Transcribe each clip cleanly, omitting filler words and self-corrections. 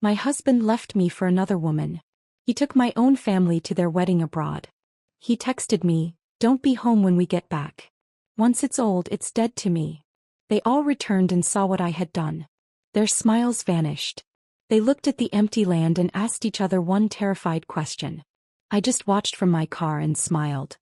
My husband left me for another woman. He took my own family to their wedding abroad. He texted me, "Don't be home when we get back. Once it's old, it's dead to me." They all returned and saw what I had done. Their smiles vanished. They looked at the empty land and asked each other one terrified question. I just watched from my car and smiled.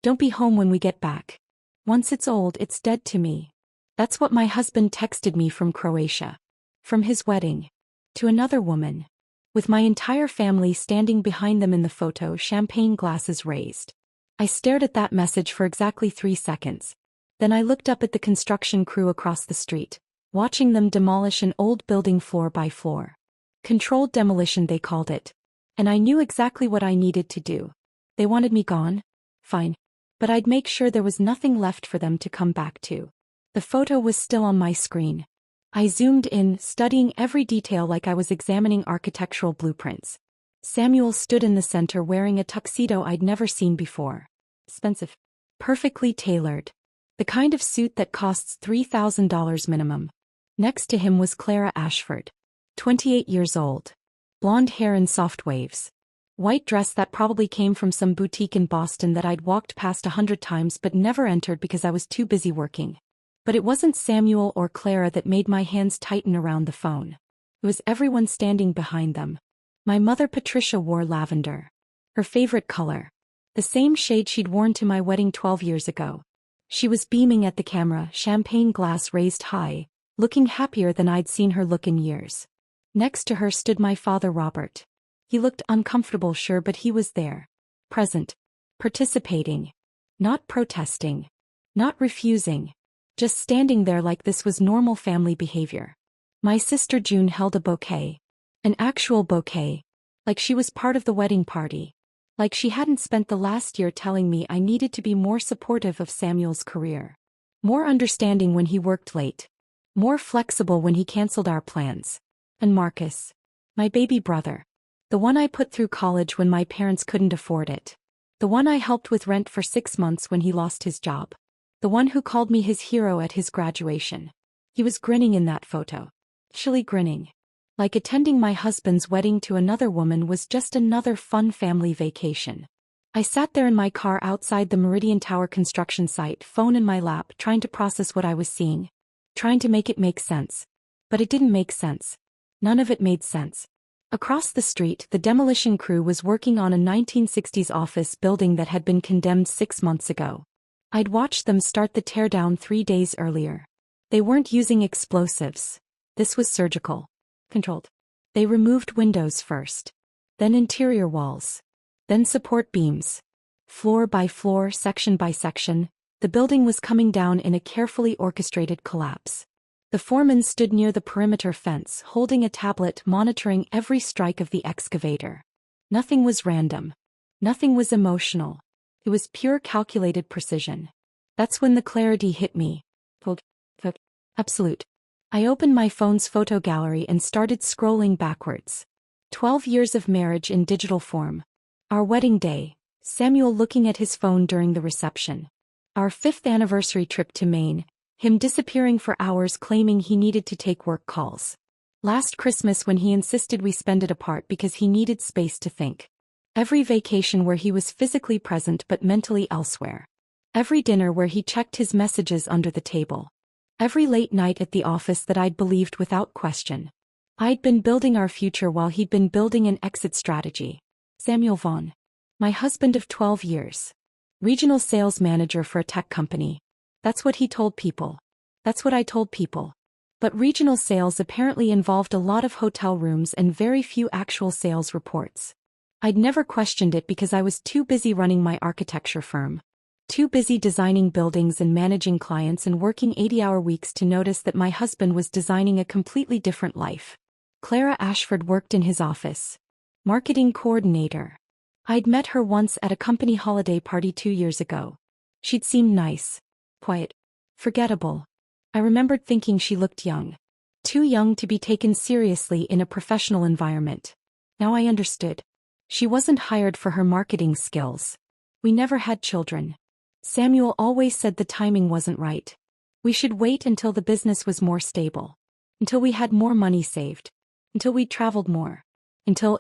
"Don't be home when we get back. Once it's old, it's dead to me." That's what my husband texted me from Croatia. From his wedding. To another woman. With my entire family standing behind them in the photo, champagne glasses raised. I stared at that message for exactly 3 seconds. Then I looked up at the construction crew across the street, watching them demolish an old building floor by floor. Controlled demolition, they called it. And I knew exactly what I needed to do. They wanted me gone? Fine. But I'd make sure there was nothing left for them to come back to. The photo was still on my screen. I zoomed in, studying every detail like I was examining architectural blueprints. Samuel stood in the center wearing a tuxedo I'd never seen before. Expensive. Perfectly tailored. The kind of suit that costs $3,000 minimum. Next to him was Clara Ashford. 28 years old. Blonde hair in soft waves. White dress that probably came from some boutique in Boston that I'd walked past 100 times but never entered because I was too busy working. But it wasn't Samuel or Clara that made my hands tighten around the phone. It was everyone standing behind them. My mother Patricia wore lavender. Her favorite color. The same shade she'd worn to my wedding 12 years ago. She was beaming at the camera, champagne glass raised high, looking happier than I'd seen her look in years. Next to her stood my father Robert. He looked uncomfortable, sure, but he was there. Present. Participating. Not protesting. Not refusing. Just standing there like this was normal family behavior. My sister June held a bouquet. An actual bouquet. Like she was part of the wedding party. Like she hadn't spent the last year telling me I needed to be more supportive of Samuel's career. More understanding when he worked late. More flexible when he canceled our plans. And Marcus. My baby brother. The one I put through college when my parents couldn't afford it. The one I helped with rent for 6 months when he lost his job. The one who called me his hero at his graduation. He was grinning in that photo. Chilly grinning. Like attending my husband's wedding to another woman was just another fun family vacation. I sat there in my car outside the Meridian Tower construction site, phone in my lap, trying to process what I was seeing. Trying to make it make sense. But it didn't make sense. None of it made sense. Across the street, the demolition crew was working on a 1960s office building that had been condemned 6 months ago. I'd watched them start the teardown 3 days earlier. They weren't using explosives. This was surgical. Controlled. They removed windows first. Then interior walls. Then support beams. Floor by floor, section by section, the building was coming down in a carefully orchestrated collapse. The foreman stood near the perimeter fence, holding a tablet, monitoring every strike of the excavator. Nothing was random. Nothing was emotional. It was pure calculated precision. That's when the clarity hit me. Absolute. I opened my phone's photo gallery and started scrolling backwards. 12 years of marriage in digital form. Our wedding day. Samuel looking at his phone during the reception. Our 5th anniversary trip to Maine. Him disappearing for hours claiming he needed to take work calls. Last Christmas when he insisted we spend it apart because he needed space to think. Every vacation where he was physically present but mentally elsewhere. Every dinner where he checked his messages under the table. Every late night at the office that I'd believed without question. I'd been building our future while he'd been building an exit strategy. Samuel Vaughn. My husband of 12 years. Regional sales manager for a tech company. That's what he told people. That's what I told people. But regional sales apparently involved a lot of hotel rooms and very few actual sales reports. I'd never questioned it because I was too busy running my architecture firm. Too busy designing buildings and managing clients and working 80-hour weeks to notice that my husband was designing a completely different life. Clara Ashford worked in his office. Marketing coordinator. I'd met her once at a company holiday party 2 years ago. She'd seemed nice. Quiet. Forgettable. I remembered thinking she looked young. Too young to be taken seriously in a professional environment. Now I understood. She wasn't hired for her marketing skills. We never had children. Samuel always said the timing wasn't right. We should wait until the business was more stable. Until we had more money saved. Until we traveled more. Until.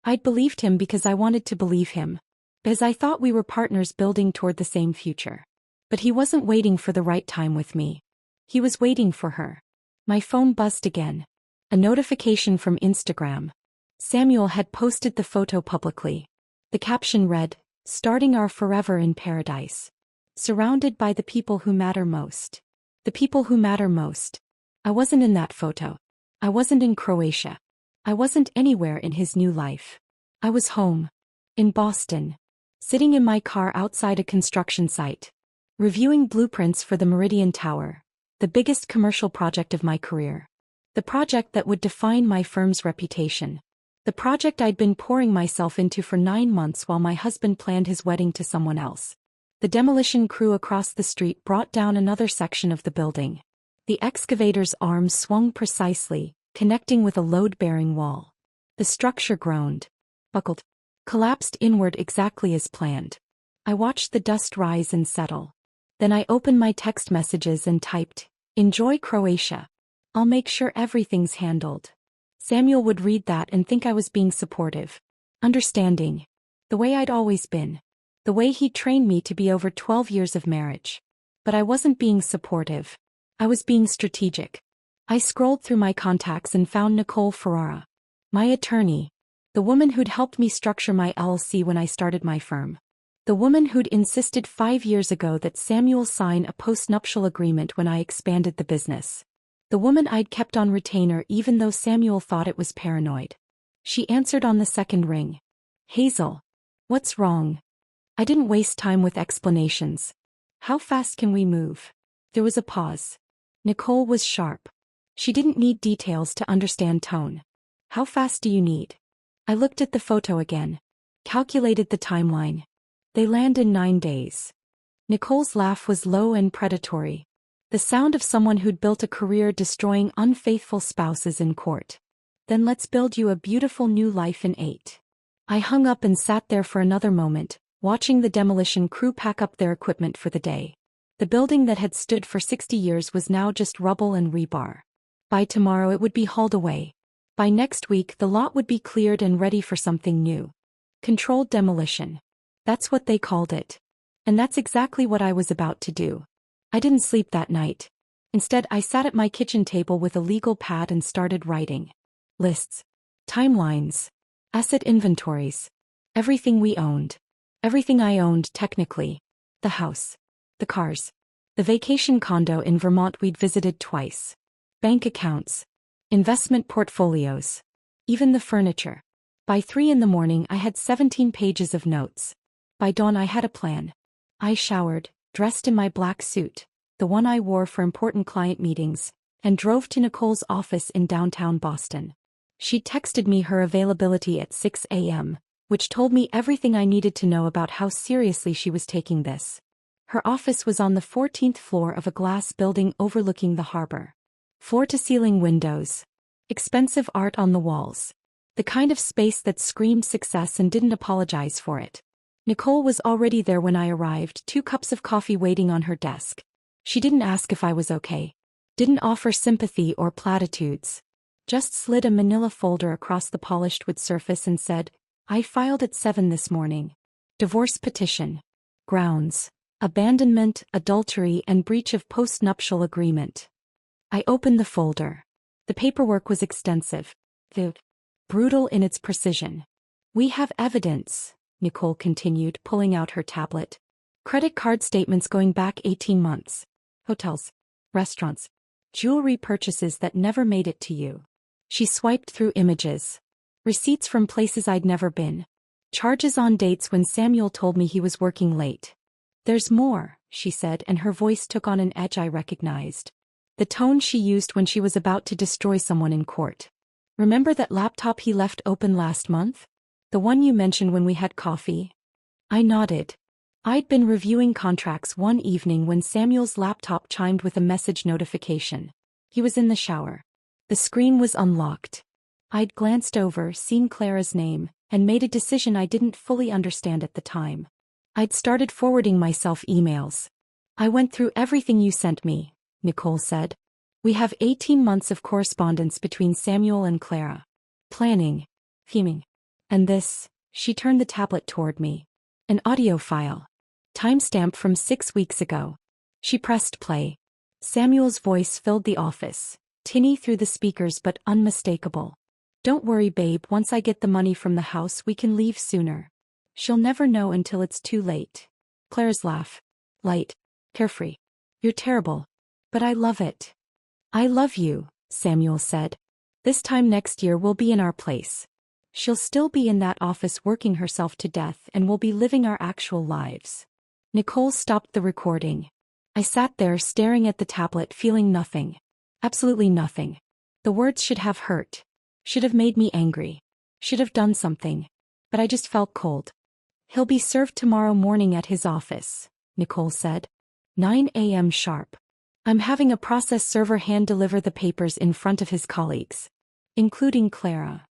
I'd believed him because I wanted to believe him. Because I thought we were partners building toward the same future. But he wasn't waiting for the right time with me. He was waiting for her. My phone buzzed again. A notification from Instagram. Samuel had posted the photo publicly. The caption read, "Starting our forever in paradise. Surrounded by the people who matter most." The people who matter most. I wasn't in that photo. I wasn't in Croatia. I wasn't anywhere in his new life. I was home. In Boston. Sitting in my car outside a construction site. Reviewing blueprints for the Meridian Tower. The biggest commercial project of my career. The project that would define my firm's reputation. The project I'd been pouring myself into for 9 months while my husband planned his wedding to someone else. The demolition crew across the street brought down another section of the building. The excavator's arms swung precisely, connecting with a load-bearing wall. The structure groaned, buckled, collapsed inward exactly as planned. I watched the dust rise and settle. Then I opened my text messages and typed, "Enjoy Croatia. I'll make sure everything's handled." Samuel would read that and think I was being supportive. Understanding. The way I'd always been. The way he'd trained me to be over 12 years of marriage. But I wasn't being supportive. I was being strategic. I scrolled through my contacts and found Nicole Ferrara. My attorney. The woman who'd helped me structure my LLC when I started my firm. The woman who'd insisted 5 years ago that Samuel sign a post-nuptial agreement when I expanded the business. The woman I'd kept on retainer even though Samuel thought it was paranoid. She answered on the second ring. "Hazel. What's wrong?" I didn't waste time with explanations. "How fast can we move?" There was a pause. Nicole was sharp. She didn't need details to understand tone. "How fast do you need?" I looked at the photo again. Calculated the timeline. "They land in 9 days. Nicole's laugh was low and predatory. The sound of someone who'd built a career destroying unfaithful spouses in court. "Then let's build you a beautiful new life in 8. I hung up and sat there for another moment, watching the demolition crew pack up their equipment for the day. The building that had stood for 60 years was now just rubble and rebar. By tomorrow it would be hauled away. By next week the lot would be cleared and ready for something new. Controlled demolition. That's what they called it. And that's exactly what I was about to do. I didn't sleep that night. Instead, I sat at my kitchen table with a legal pad and started writing. Lists. Timelines. Asset inventories. Everything we owned. Everything I owned technically. The house. The cars. The vacation condo in Vermont we'd visited twice. Bank accounts. Investment portfolios. Even the furniture. By 3 in the morning I had 17 pages of notes. By dawn I had a plan. I showered, dressed in my black suit, the one I wore for important client meetings, and drove to Nicole's office in downtown Boston. She texted me her availability at 6 a.m., which told me everything I needed to know about how seriously she was taking this. Her office was on the 14th floor of a glass building overlooking the harbor. Floor-to-ceiling windows. Expensive art on the walls. The kind of space that screamed success and didn't apologize for it. Nicole was already there when I arrived, 2 cups of coffee waiting on her desk. She didn't ask if I was okay. Didn't offer sympathy or platitudes. Just slid a manila folder across the polished wood surface and said, "I filed at 7 this morning. Divorce petition. Grounds. Abandonment, adultery and breach of post-nuptial agreement." I opened the folder. The paperwork was extensive. Brutal in its precision. "We have evidence," Nicole continued, pulling out her tablet. "Credit card statements going back 18 months. Hotels. Restaurants. Jewelry purchases that never made it to you." She swiped through images. Receipts from places I'd never been. Charges on dates when Samuel told me he was working late. "There's more," she said, and her voice took on an edge I recognized. The tone she used when she was about to destroy someone in court. "Remember that laptop he left open last month? The one you mentioned when we had coffee?" I nodded. I'd been reviewing contracts one evening when Samuel's laptop chimed with a message notification. He was in the shower. The screen was unlocked. I'd glanced over, seen Clara's name, and made a decision I didn't fully understand at the time. I'd started forwarding myself emails. "I went through everything you sent me," Nicole said. We have 18 months of correspondence between Samuel and Clara. Planning. Theming. And this, she turned the tablet toward me. An audio file. Timestamp from 6 weeks ago. She pressed play. Samuel's voice filled the office, tinny through the speakers but unmistakable. Don't worry, babe, once I get the money from the house we can leave sooner. She'll never know until it's too late. Clara's laugh. Light. Carefree. You're terrible. But I love it. I love you, Samuel said. This time next year we'll be in our place. She'll still be in that office working herself to death and we'll be living our actual lives. Nicole stopped the recording. I sat there staring at the tablet feeling nothing. Absolutely nothing. The words should have hurt. Should have made me angry. Should have done something. But I just felt cold. He'll be served tomorrow morning at his office, Nicole said. 9 a.m. sharp. I'm having a process server hand-deliver the papers in front of his colleagues. Including Clara.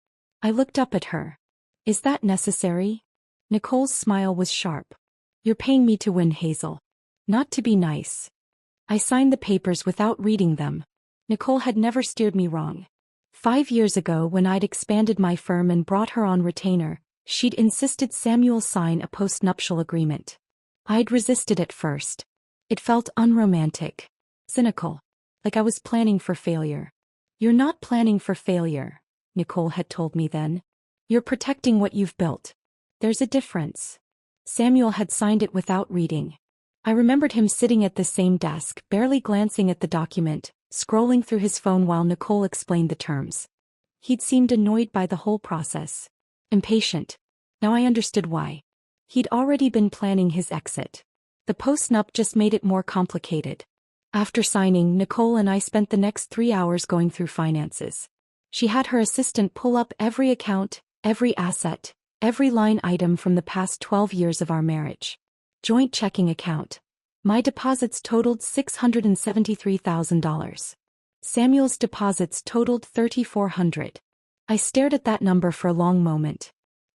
I looked up at her. Is that necessary? Nicole's smile was sharp. You're paying me to win, Hazel. Not to be nice. I signed the papers without reading them. Nicole had never steered me wrong. 5 years ago when I'd expanded my firm and brought her on retainer, she'd insisted Samuel sign a post-nuptial agreement. I'd resisted at first. It felt unromantic. Cynical. Like I was planning for failure. You're not planning for failure, Nicole had told me then. You're protecting what you've built. There's a difference. Samuel had signed it without reading. I remembered him sitting at the same desk, barely glancing at the document, scrolling through his phone while Nicole explained the terms. He'd seemed annoyed by the whole process. Impatient. Now I understood why. He'd already been planning his exit. The post-nup just made it more complicated. After signing, Nicole and I spent the next 3 hours going through finances. She had her assistant pull up every account, every asset, every line item from the past 12 years of our marriage. Joint checking account. My deposits totaled $673,000. Samuel's deposits totaled $3,400. I stared at that number for a long moment.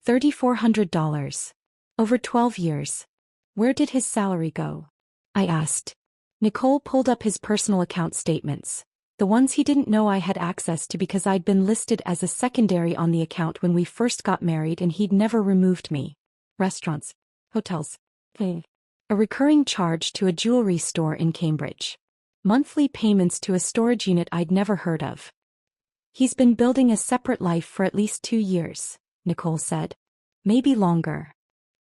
$3,400. Over 12 years. Where did his salary go? I asked. Nicole pulled up his personal account statements. The ones he didn't know I had access to because I'd been listed as a secondary on the account when we first got married and he'd never removed me. Restaurants. Hotels. A recurring charge to a jewelry store in Cambridge. Monthly payments to a storage unit I'd never heard of. He's been building a separate life for at least 2 years, Nicole said. Maybe longer.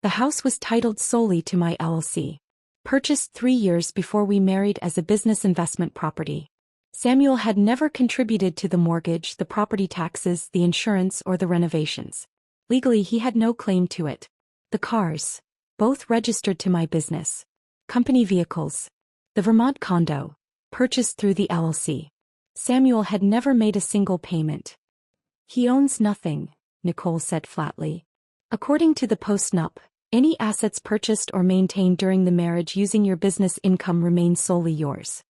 The house was titled solely to my LLC. Purchased 3 years before we married as a business investment property. Samuel had never contributed to the mortgage, the property taxes, the insurance, or the renovations. Legally, he had no claim to it. The cars. Both registered to my business. Company vehicles. The Vermont condo. Purchased through the LLC. Samuel had never made a single payment. He owns nothing, Nicole said flatly. According to the post-nup, any assets purchased or maintained during the marriage using your business income remain solely yours.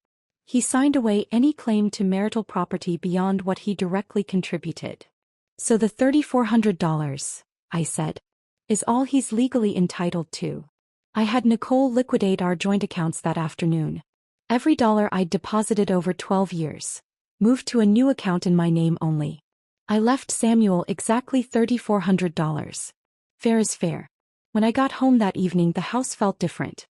He signed away any claim to marital property beyond what he directly contributed. So the $3,400, I said, is all he's legally entitled to. I had Nicole liquidate our joint accounts that afternoon. Every dollar I'd deposited over 12 years. Moved to a new account in my name only. I left Samuel exactly $3,400. Fair is fair. When I got home that evening the house felt different.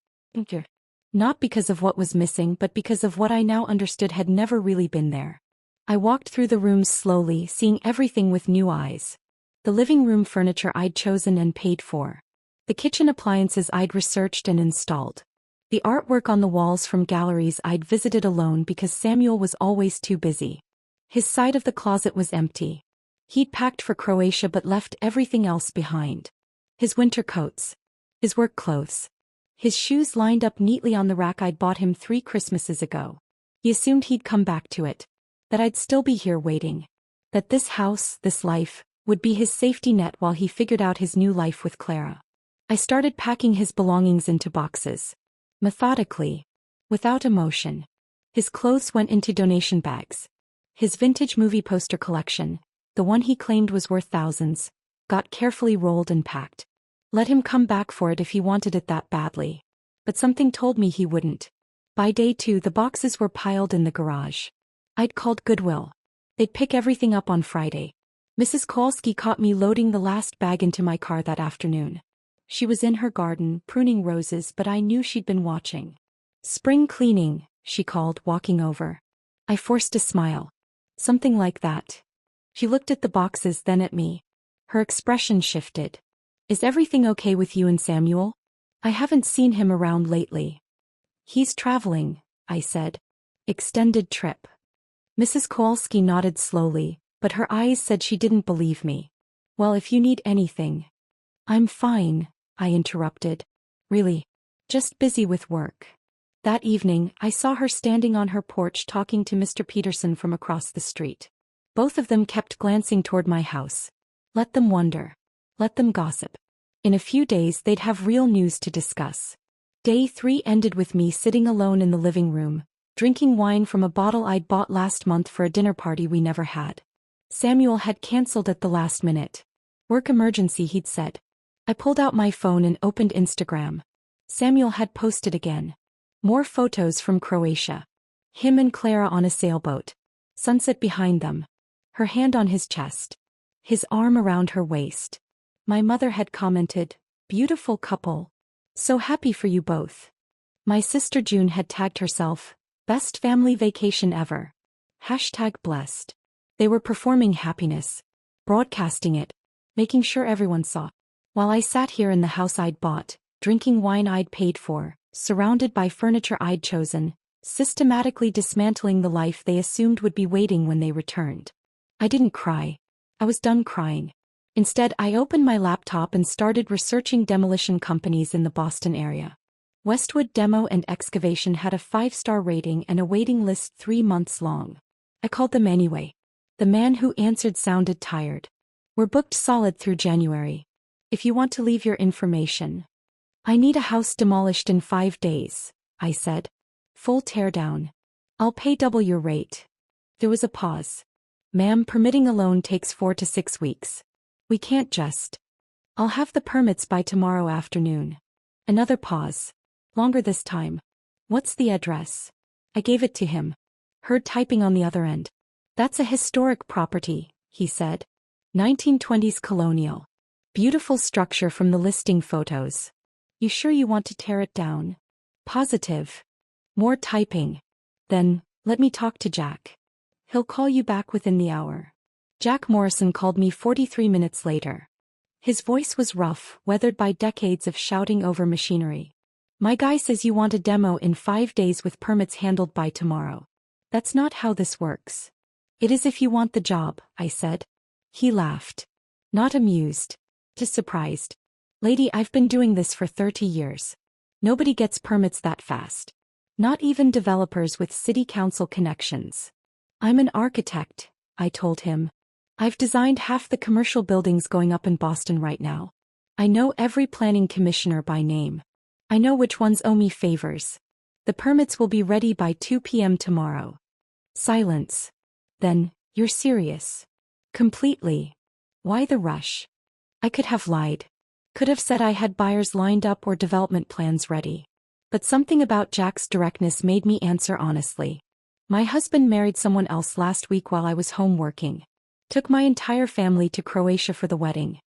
Not because of what was missing but because of what I now understood had never really been there. I walked through the rooms slowly, seeing everything with new eyes. The living room furniture I'd chosen and paid for. The kitchen appliances I'd researched and installed. The artwork on the walls from galleries I'd visited alone because Samuel was always too busy. His side of the closet was empty. He'd packed for Croatia but left everything else behind. His winter coats. His work clothes. His shoes lined up neatly on the rack I'd bought him 3 Christmases ago. He assumed he'd come back to it. That I'd still be here waiting. That this house, this life, would be his safety net while he figured out his new life with Clara. I started packing his belongings into boxes. Methodically. Without emotion. His clothes went into donation bags. His vintage movie poster collection, the one he claimed was worth thousands, got carefully rolled and packed. Let him come back for it if he wanted it that badly. But something told me he wouldn't. By day 2 the boxes were piled in the garage. I'd called Goodwill. They'd pick everything up on Friday. Mrs. Kowalski caught me loading the last bag into my car that afternoon. She was in her garden, pruning roses, but I knew she'd been watching. "Spring cleaning," she called, walking over. I forced a smile. "Something like that." She looked at the boxes, then at me. Her expression shifted. "Is everything okay with you and Samuel? I haven't seen him around lately." "He's traveling," I said. "Extended trip." Mrs. Kowalski nodded slowly, but her eyes said she didn't believe me. "Well, if you need anything." "I'm fine," I interrupted. "Really? Just busy with work." That evening, I saw her standing on her porch talking to Mr. Peterson from across the street. Both of them kept glancing toward my house. Let them wonder. Let them gossip. In a few days they'd have real news to discuss. Day 3 ended with me sitting alone in the living room, drinking wine from a bottle I'd bought last month for a dinner party we never had. Samuel had canceled at the last minute. "Work emergency," he'd said. I pulled out my phone and opened Instagram. Samuel had posted again. More photos from Croatia. Him and Clara on a sailboat. Sunset behind them. Her hand on his chest. His arm around her waist. My mother had commented, "Beautiful couple. So happy for you both." My sister June had tagged herself, "Best family vacation ever." #blessed. They were performing happiness. Broadcasting it. Making sure everyone saw. While I sat here in the house I'd bought, drinking wine I'd paid for, surrounded by furniture I'd chosen, systematically dismantling the life they assumed would be waiting when they returned. I didn't cry. I was done crying. Instead, I opened my laptop and started researching demolition companies in the Boston area. Westwood Demo and Excavation had a 5-star rating and a waiting list 3 months long. I called them anyway. The man who answered sounded tired. "We're booked solid through January. If you want to leave your information." "I need a house demolished in 5 days, I said. "Full teardown. I'll pay double your rate." There was a pause. "Ma'am, permitting a loan takes 4 to 6 weeks. We can't just." "I'll have the permits by tomorrow afternoon." Another pause. Longer this time. "What's the address?" I gave it to him. Heard typing on the other end. "That's a historic property," he said. 1920s colonial. Beautiful structure from the listing photos. "You sure you want to tear it down?" "Positive." More typing. Then, "Let me talk to Jack. He'll call you back within the hour." Jack Morrison called me 43 minutes later. His voice was rough, weathered by decades of shouting over machinery. "My guy says you want a demo in 5 days with permits handled by tomorrow." "That's not how this works." "It is if you want the job," I said. He laughed. Not amused. Just surprised. "Lady, I've been doing this for 30 years. Nobody gets permits that fast. Not even developers with city council connections." "I'm an architect," I told him. "I've designed half the commercial buildings going up in Boston right now. I know every planning commissioner by name. I know which ones owe me favors. The permits will be ready by 2 p.m. tomorrow." Silence. Then, "You're serious?" "Completely." "Why the rush?" I could have lied. Could have said I had buyers lined up or development plans ready. But something about Jack's directness made me answer honestly. "My husband married someone else last week while I was home working. Took my entire family to Croatia for the wedding.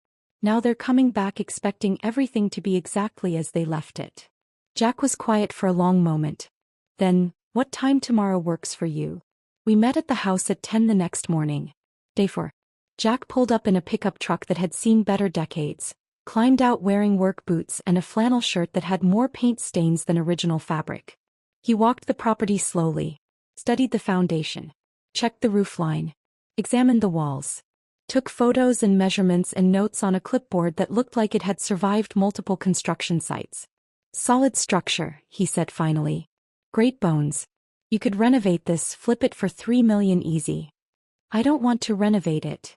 Now they're coming back expecting everything to be exactly as they left it." Jack was quiet for a long moment. Then, "What time tomorrow works for you?" We met at the house at 10 the next morning. Day 4. Jack pulled up in a pickup truck that had seen better decades, climbed out wearing work boots and a flannel shirt that had more paint stains than original fabric. He walked the property slowly, studied the foundation, checked the roof line, examined the walls, took photos and measurements and notes on a clipboard that looked like it had survived multiple construction sites. "Solid structure," he said finally. "Great bones. You could renovate this, flip it for $3 million easy." "I don't want to renovate it."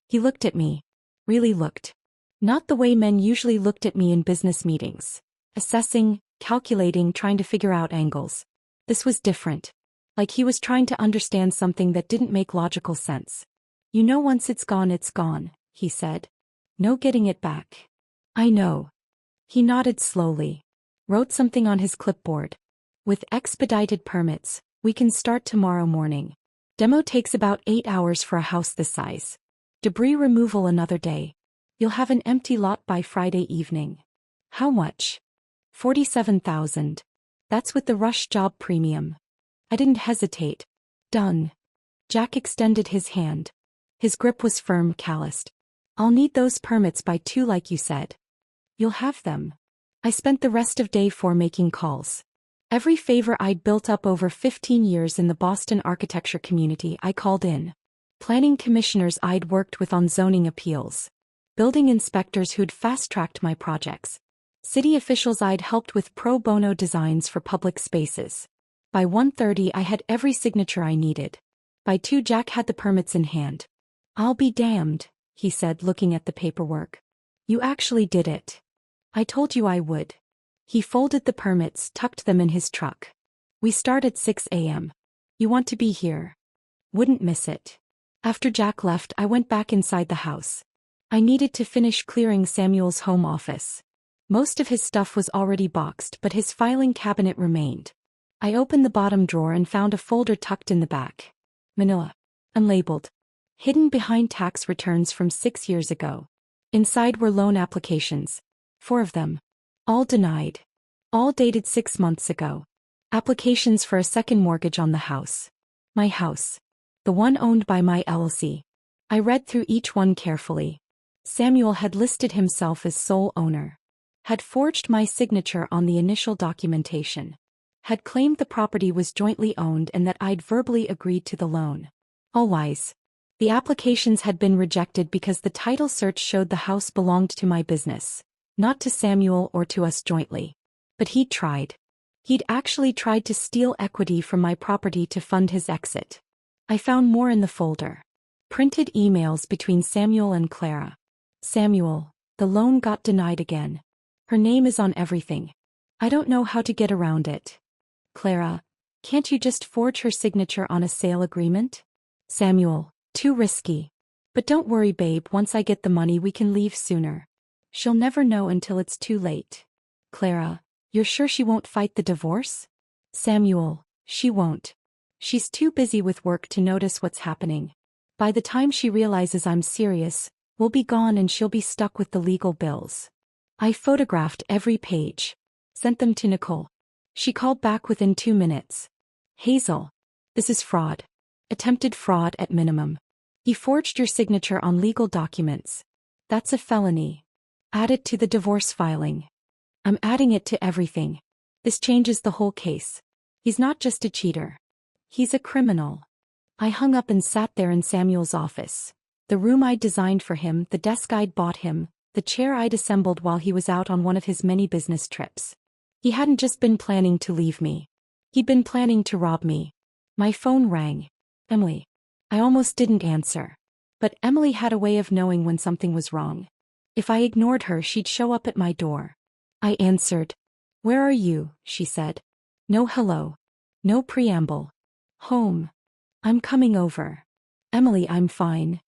He looked at me. Really looked. Not the way men usually looked at me in business meetings. Assessing, calculating, trying to figure out angles. This was different. Like he was trying to understand something that didn't make logical sense. "You know once it's gone, he said. "No getting it back." "I know." He nodded slowly. Wrote something on his clipboard. "With expedited permits, we can start tomorrow morning." Demo takes about 8 hours for a house this size. Debris removal another day. You'll have an empty lot by Friday evening. How much? 47,000. That's with the rush job premium. I didn't hesitate. Done. Jack extended his hand. His grip was firm, calloused. I'll need those permits by 2 like you said. You'll have them. I spent the rest of day 4 making calls. Every favor I'd built up over 15 years in the Boston architecture community I called in. Planning commissioners I'd worked with on zoning appeals. Building inspectors who'd fast-tracked my projects. City officials I'd helped with pro bono designs for public spaces. By 1:30 I had every signature I needed. By 2 Jack had the permits in hand. I'll be damned, he said, looking at the paperwork. You actually did it. I told you I would. He folded the permits, tucked them in his truck. We start at 6 a.m. You want to be here. Wouldn't miss it. After Jack left, I went back inside the house. I needed to finish clearing Samuel's home office. Most of his stuff was already boxed, but his filing cabinet remained. I opened the bottom drawer and found a folder tucked in the back. Manila. Unlabeled. Hidden behind tax returns from 6 years ago. Inside were loan applications. 4 of them. All denied. All dated 6 months ago. Applications for a second mortgage on the house. My house. The one owned by my LLC. I read through each one carefully. Samuel had listed himself as sole owner. Had forged my signature on the initial documentation. Had claimed the property was jointly owned and that I'd verbally agreed to the loan. All lies. The applications had been rejected because the title search showed the house belonged to my business, not to Samuel or to us jointly. But he'd tried. He'd actually tried to steal equity from my property to fund his exit. I found more in the folder. Printed emails between Samuel and Clara. Samuel, the loan got denied again. Her name is on everything. I don't know how to get around it. Clara, can't you just forge her signature on a sale agreement? Samuel, too risky. But don't worry, babe, once I get the money we can leave sooner. She'll never know until it's too late. Clara, you're sure she won't fight the divorce? Samuel, she won't. She's too busy with work to notice what's happening. By the time she realizes I'm serious, we'll be gone and she'll be stuck with the legal bills. I photographed every page. Sent them to Nicole. She called back within 2 minutes. Hazel. This is fraud. Attempted fraud at minimum. He forged your signature on legal documents. That's a felony. Add it to the divorce filing. I'm adding it to everything. This changes the whole case. He's not just a cheater. He's a criminal. I hung up and sat there in Samuel's office. The room I'd designed for him, the desk I'd bought him, the chair I'd assembled while he was out on one of his many business trips. He hadn't just been planning to leave me. He'd been planning to rob me. My phone rang. Emily. I almost didn't answer. But Emily had a way of knowing when something was wrong. If I ignored her, she'd show up at my door. I answered. Where are you? She said. No hello. No preamble. Home. I'm coming over. Emily, I'm fine.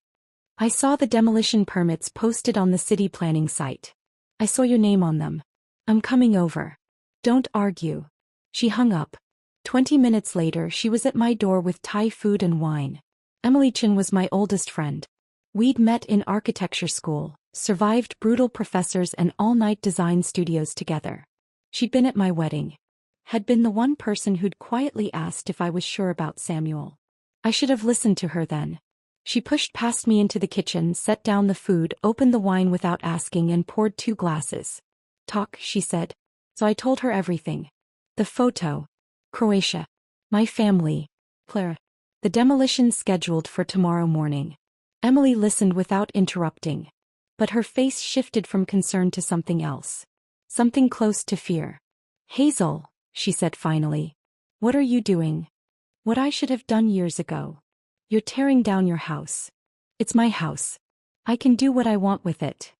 I saw the demolition permits posted on the city planning site. I saw your name on them. I'm coming over. Don't argue. She hung up. 20 minutes later, she was at my door with Thai food and wine. Emily Chin was my oldest friend. We'd met in architecture school, survived brutal professors and all-night design studios together. She'd been at my wedding. Had been the one person who'd quietly asked if I was sure about Samuel. I should have listened to her then. She pushed past me into the kitchen, set down the food, opened the wine without asking and poured 2 glasses. Talk, she said. So I told her everything. The photo. Croatia. My family. Clara. The demolition scheduled for tomorrow morning. Emily listened without interrupting. But her face shifted from concern to something else. Something close to fear. Hazel, she said finally. What are you doing? What I should have done years ago. You're tearing down your house. It's my house. I can do what I want with it.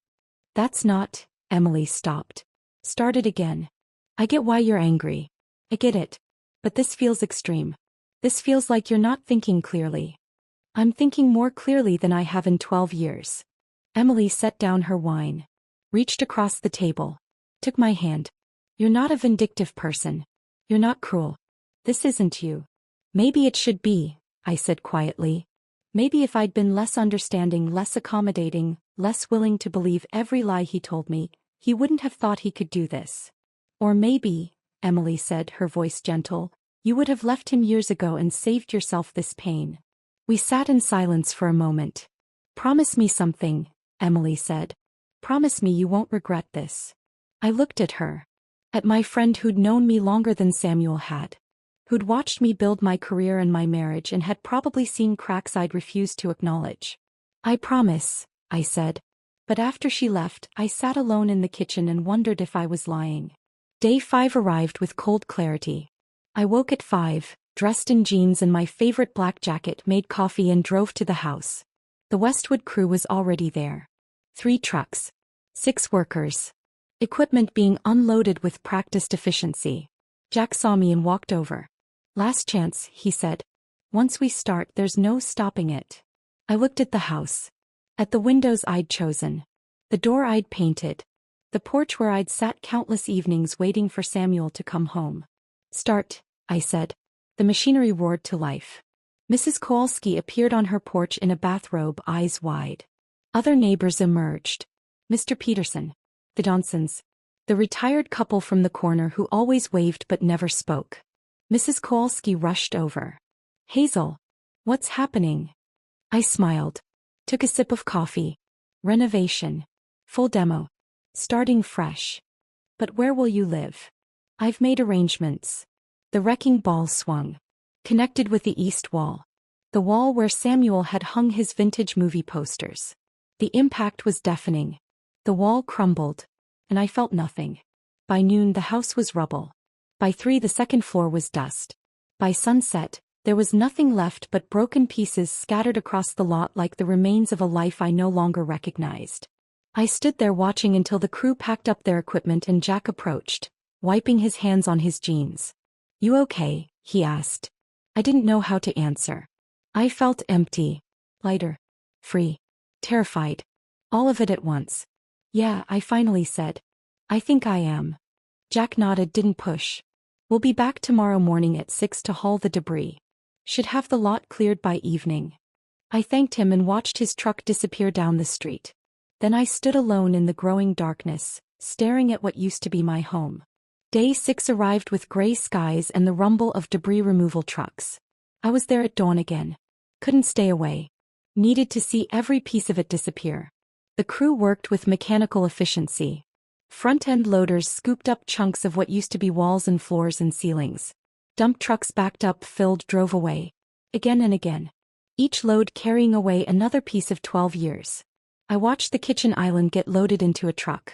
That's not. Emily stopped. Started again. I get why you're angry. I get it. But this feels extreme. This feels like you're not thinking clearly. I'm thinking more clearly than I have in 12 years. Emily set down her wine. Reached across the table. Took my hand. You're not a vindictive person. You're not cruel. This isn't you. Maybe it should be. I said quietly. Maybe if I'd been less understanding, less accommodating, less willing to believe every lie he told me, he wouldn't have thought he could do this. Or maybe, Emily said, her voice gentle, you would have left him years ago and saved yourself this pain. We sat in silence for a moment. Promise me something, Emily said. Promise me you won't regret this. I looked at her. At my friend who'd known me longer than Samuel had. Who'd watched me build my career and my marriage and had probably seen cracks I'd refused to acknowledge. I promise, I said. But after she left, I sat alone in the kitchen and wondered if I was lying. Day 5 arrived with cold clarity. I woke at 5, dressed in jeans and my favorite black jacket, made coffee and drove to the house. The Westwood crew was already there. 3 trucks. 6 workers. Equipment being unloaded with practiced efficiency. Jack saw me and walked over. Last chance, he said. Once we start, there's no stopping it. I looked at the house. At the windows I'd chosen. The door I'd painted. The porch where I'd sat countless evenings waiting for Samuel to come home. Start, I said. The machinery roared to life. Mrs. Kowalski appeared on her porch in a bathrobe, eyes wide. Other neighbors emerged. Mr. Peterson. The Johnsons. The retired couple from the corner who always waved but never spoke. Mrs. Kowalski rushed over. Hazel. What's happening? I smiled. Took a sip of coffee. Renovation. Full demo. Starting fresh. But where will you live? I've made arrangements. The wrecking ball swung. Connected with the east wall. The wall where Samuel had hung his vintage movie posters. The impact was deafening. The wall crumbled. And I felt nothing. By noon the house was rubble. By 3 the second floor was dust. By sunset, there was nothing left but broken pieces scattered across the lot like the remains of a life I no longer recognized. I stood there watching until the crew packed up their equipment and Jack approached, wiping his hands on his jeans. You okay? He asked. I didn't know how to answer. I felt empty. Lighter. Free. Terrified. All of it at once. Yeah, I finally said. I think I am. Jack nodded, didn't push. We'll be back tomorrow morning at 6 to haul the debris. Should have the lot cleared by evening. I thanked him and watched his truck disappear down the street. Then I stood alone in the growing darkness, staring at what used to be my home. Day 6 arrived with gray skies and the rumble of debris removal trucks. I was there at dawn again. Couldn't stay away. Needed to see every piece of it disappear. The crew worked with mechanical efficiency. Front-end loaders scooped up chunks of what used to be walls and floors and ceilings. Dump trucks backed up, filled, drove away. Again and again. Each load carrying away another piece of 12 years. I watched the kitchen island get loaded into a truck.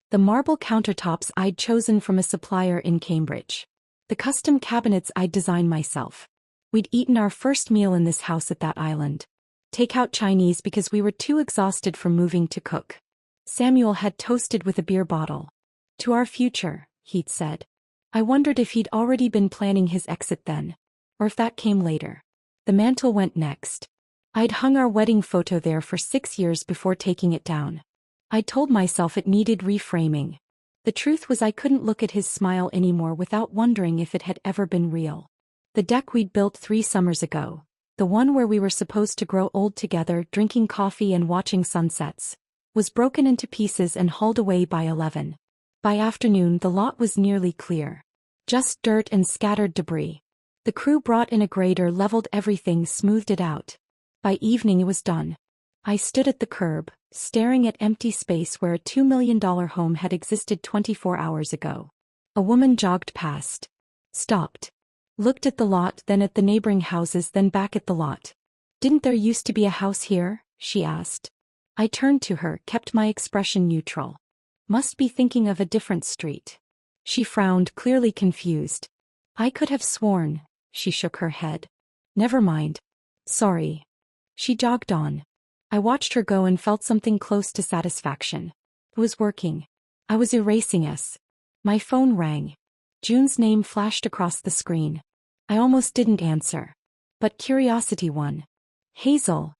The marble countertops I'd chosen from a supplier in Cambridge. The custom cabinets I'd designed myself. We'd eaten our first meal in this house at that island. Take-out Chinese because we were too exhausted from moving to cook. Samuel had toasted with a beer bottle. To our future, he'd said. I wondered if he'd already been planning his exit then. Or if that came later. The mantle went next. I'd hung our wedding photo there for 6 years before taking it down. I told myself it needed reframing. The truth was I couldn't look at his smile anymore without wondering if it had ever been real. The deck we'd built 3 summers ago. The one where we were supposed to grow old together, drinking coffee and watching sunsets, was broken into pieces and hauled away by 11. By afternoon the lot was nearly clear. Just dirt and scattered debris. The crew brought in a grader, leveled everything, smoothed it out. By evening it was done. I stood at the curb, staring at empty space where a $2 million home had existed 24 hours ago. A woman jogged past. Stopped. Looked at the lot, then at the neighboring houses, then back at the lot. Didn't there used to be a house here? She asked. I turned to her, kept my expression neutral. Must be thinking of a different street. She frowned, clearly confused. I could have sworn. She shook her head. Never mind. Sorry. She jogged on. I watched her go and felt something close to satisfaction. It was working. I was erasing us. My phone rang. June's name flashed across the screen. I almost didn't answer. But curiosity won. Hazel.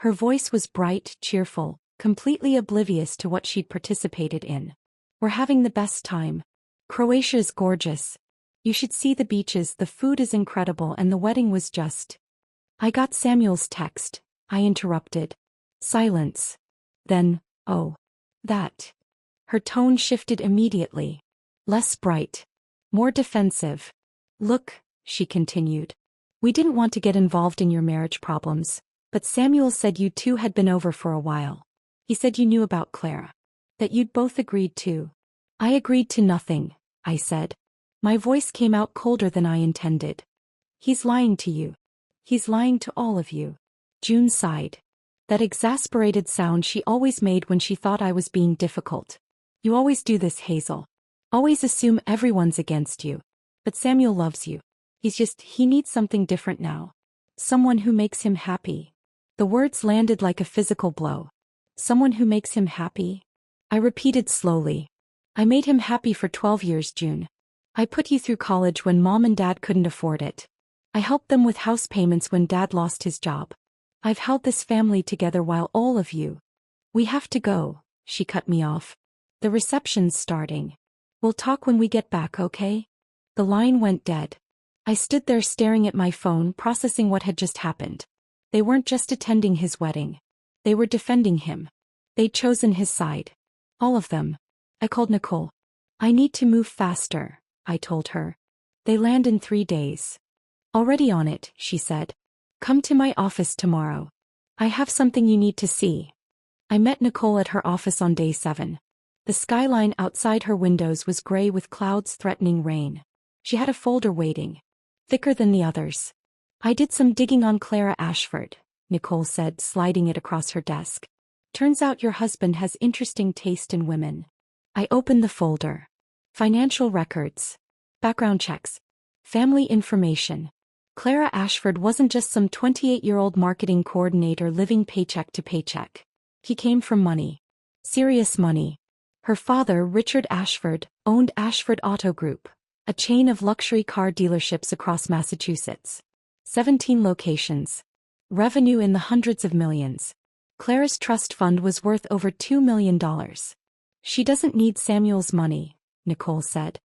Her voice was bright, cheerful, completely oblivious to what she'd participated in. We're having the best time. Croatia is gorgeous. You should see the beaches, the food is incredible, and the wedding was just I got Samuel's text, I interrupted. Silence. Then, oh. That. Her tone shifted immediately. Less bright. More defensive. Look, she continued. We didn't want to get involved in your marriage problems, but Samuel said you two had been over for a while. He said you knew about Clara. That you'd both agreed to. I agreed to nothing, I said. My voice came out colder than I intended. He's lying to you. He's lying to all of you. June sighed. That exasperated sound she always made when she thought I was being difficult. You always do this, Hazel. Always assume everyone's against you. But Samuel loves you. He needs something different now. Someone who makes him happy. The words landed like a physical blow. Someone who makes him happy? I repeated slowly. I made him happy for 12 years, June. I put you through college when Mom and Dad couldn't afford it. I helped them with house payments when Dad lost his job. I've held this family together while all of you. We have to go, she cut me off. The reception's starting. We'll talk when we get back, okay? The line went dead. I stood there staring at my phone, processing what had just happened. They weren't just attending his wedding. They were defending him. They'd chosen his side. All of them. I called Nicole. I need to move faster, I told her. They land in 3 days. Already on it, she said. Come to my office tomorrow. I have something you need to see. I met Nicole at her office on day 7. The skyline outside her windows was gray with clouds threatening rain. She had a folder waiting. Thicker than the others. I did some digging on Clara Ashford, Nicole said, sliding it across her desk. Turns out your husband has interesting taste in women. I opened the folder. Financial records. Background checks. Family information. Clara Ashford wasn't just some 28-year-old marketing coordinator living paycheck to paycheck. He came from money. Serious money. Her father, Richard Ashford, owned Ashford Auto Group, a chain of luxury car dealerships across Massachusetts. 17 locations. Revenue in the hundreds of millions. Clara's trust fund was worth over $2 million. She doesn't need Samuel's money, Nicole said.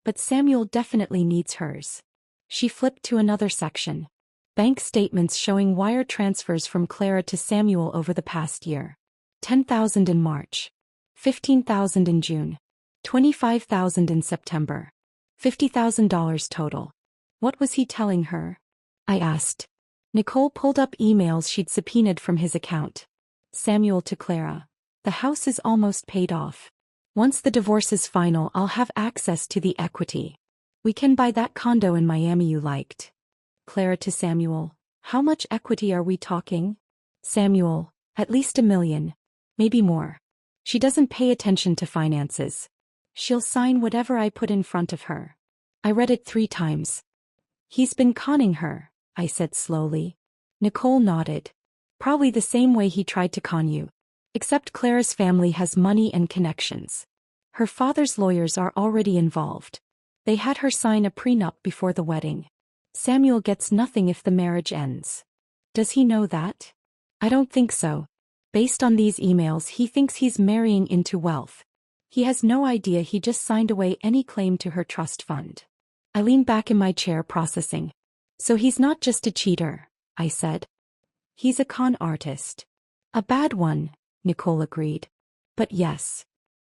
But Samuel definitely needs hers. She flipped to another section. Bank statements showing wire transfers from Clara to Samuel over the past year. $10,000 in March. $15,000 in June. $25,000 in September. $50,000 total. What was he telling her? I asked. Nicole pulled up emails she'd subpoenaed from his account. Samuel to Clara. The house is almost paid off. Once the divorce is final, I'll have access to the equity. We can buy that condo in Miami you liked. Clara to Samuel. How much equity are we talking? Samuel. At least $1 million. Maybe more. She doesn't pay attention to finances. She'll sign whatever I put in front of her. I read it 3 times. He's been conning her, I said slowly. Nicole nodded. Probably the same way he tried to con you. Except Clara's family has money and connections. Her father's lawyers are already involved. They had her sign a prenup before the wedding. Samuel gets nothing if the marriage ends. Does he know that? I don't think so. Based on these emails, he thinks he's marrying into wealth. He has no idea he just signed away any claim to her trust fund. I leaned back in my chair processing. So he's not just a cheater, I said. He's a con artist. A bad one, Nicole agreed. But yes.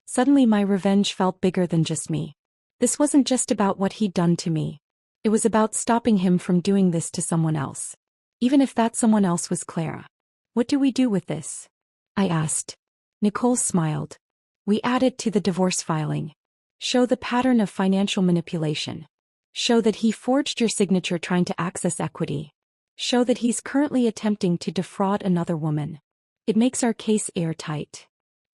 Suddenly my revenge felt bigger than just me. This wasn't just about what he'd done to me. It was about stopping him from doing this to someone else. Even if that someone else was Clara. What do we do with this? I asked. Nicole smiled. We add it to the divorce filing. Show the pattern of financial manipulation. Show that he forged your signature trying to access equity. Show that he's currently attempting to defraud another woman. It makes our case airtight.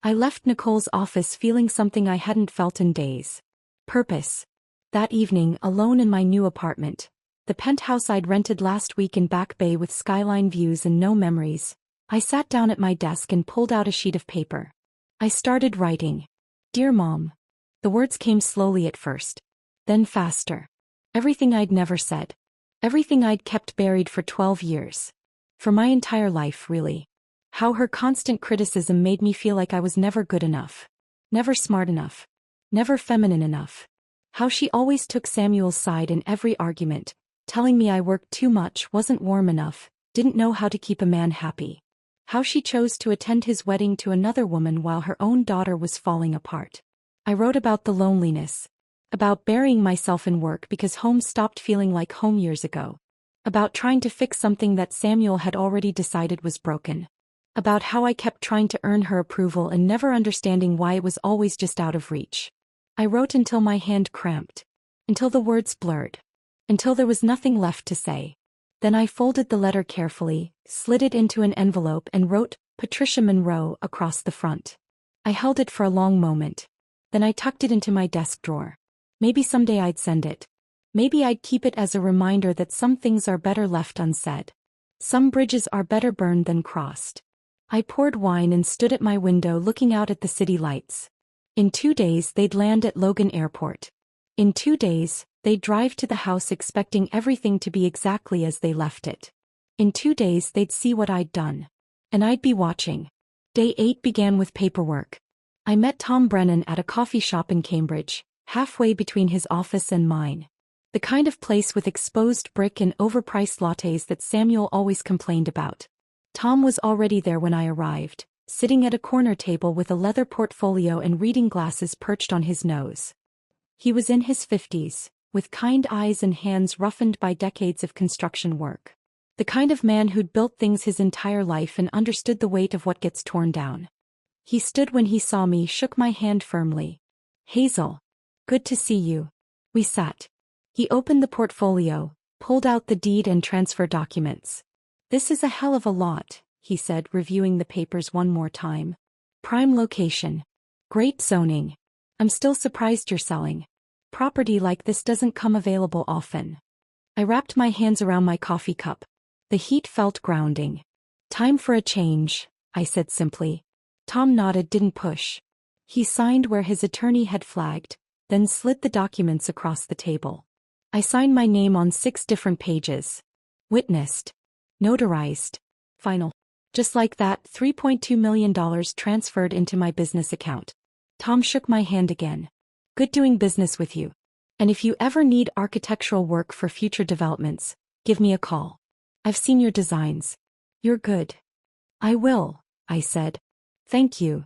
I left Nicole's office feeling something I hadn't felt in days. Purpose. That evening, alone in my new apartment, the penthouse I'd rented last week in Back Bay with skyline views and no memories, I sat down at my desk and pulled out a sheet of paper. I started writing. Dear Mom. The words came slowly at first. Then faster. Everything I'd never said. Everything I'd kept buried for 12 years. For my entire life, really. How her constant criticism made me feel like I was never good enough. Never smart enough. Never feminine enough. How she always took Samuel's side in every argument, telling me I worked too much, wasn't warm enough, didn't know how to keep a man happy. How she chose to attend his wedding to another woman while her own daughter was falling apart. I wrote about the loneliness. About burying myself in work because home stopped feeling like home years ago. About trying to fix something that Samuel had already decided was broken. About how I kept trying to earn her approval and never understanding why it was always just out of reach. I wrote until my hand cramped. Until the words blurred. Until there was nothing left to say. Then I folded the letter carefully, slid it into an envelope and wrote, Patricia Monroe, across the front. I held it for a long moment. Then I tucked it into my desk drawer. Maybe someday I'd send it. Maybe I'd keep it as a reminder that some things are better left unsaid. Some bridges are better burned than crossed. I poured wine and stood at my window looking out at the city lights. In 2 days they'd land at Logan Airport. In 2 days, they'd drive to the house expecting everything to be exactly as they left it. In 2 days they'd see what I'd done. And I'd be watching. Day 8 began with paperwork. I met Tom Brennan at a coffee shop in Cambridge, halfway between his office and mine. The kind of place with exposed brick and overpriced lattes that Samuel always complained about. Tom was already there when I arrived, sitting at a corner table with a leather portfolio and reading glasses perched on his nose. He was in his 50s, with kind eyes and hands roughened by decades of construction work. The kind of man who'd built things his entire life and understood the weight of what gets torn down. He stood when he saw me, shook my hand firmly. Hazel. Good to see you. We sat. He opened the portfolio, pulled out the deed and transfer documents. This is a hell of a lot, he said, reviewing the papers one more time. Prime location. Great zoning. I'm still surprised you're selling. Property like this doesn't come available often. I wrapped my hands around my coffee cup. The heat felt grounding. Time for a change, I said simply. Tom nodded, didn't push. He signed where his attorney had flagged, then slid the documents across the table. I signed my name on 6 different pages. Witnessed. Notarized. Final. Just like that, $3.2 million transferred into my business account. Tom shook my hand again. Good doing business with you. And if you ever need architectural work for future developments, give me a call. I've seen your designs. You're good. I will, I said. Thank you.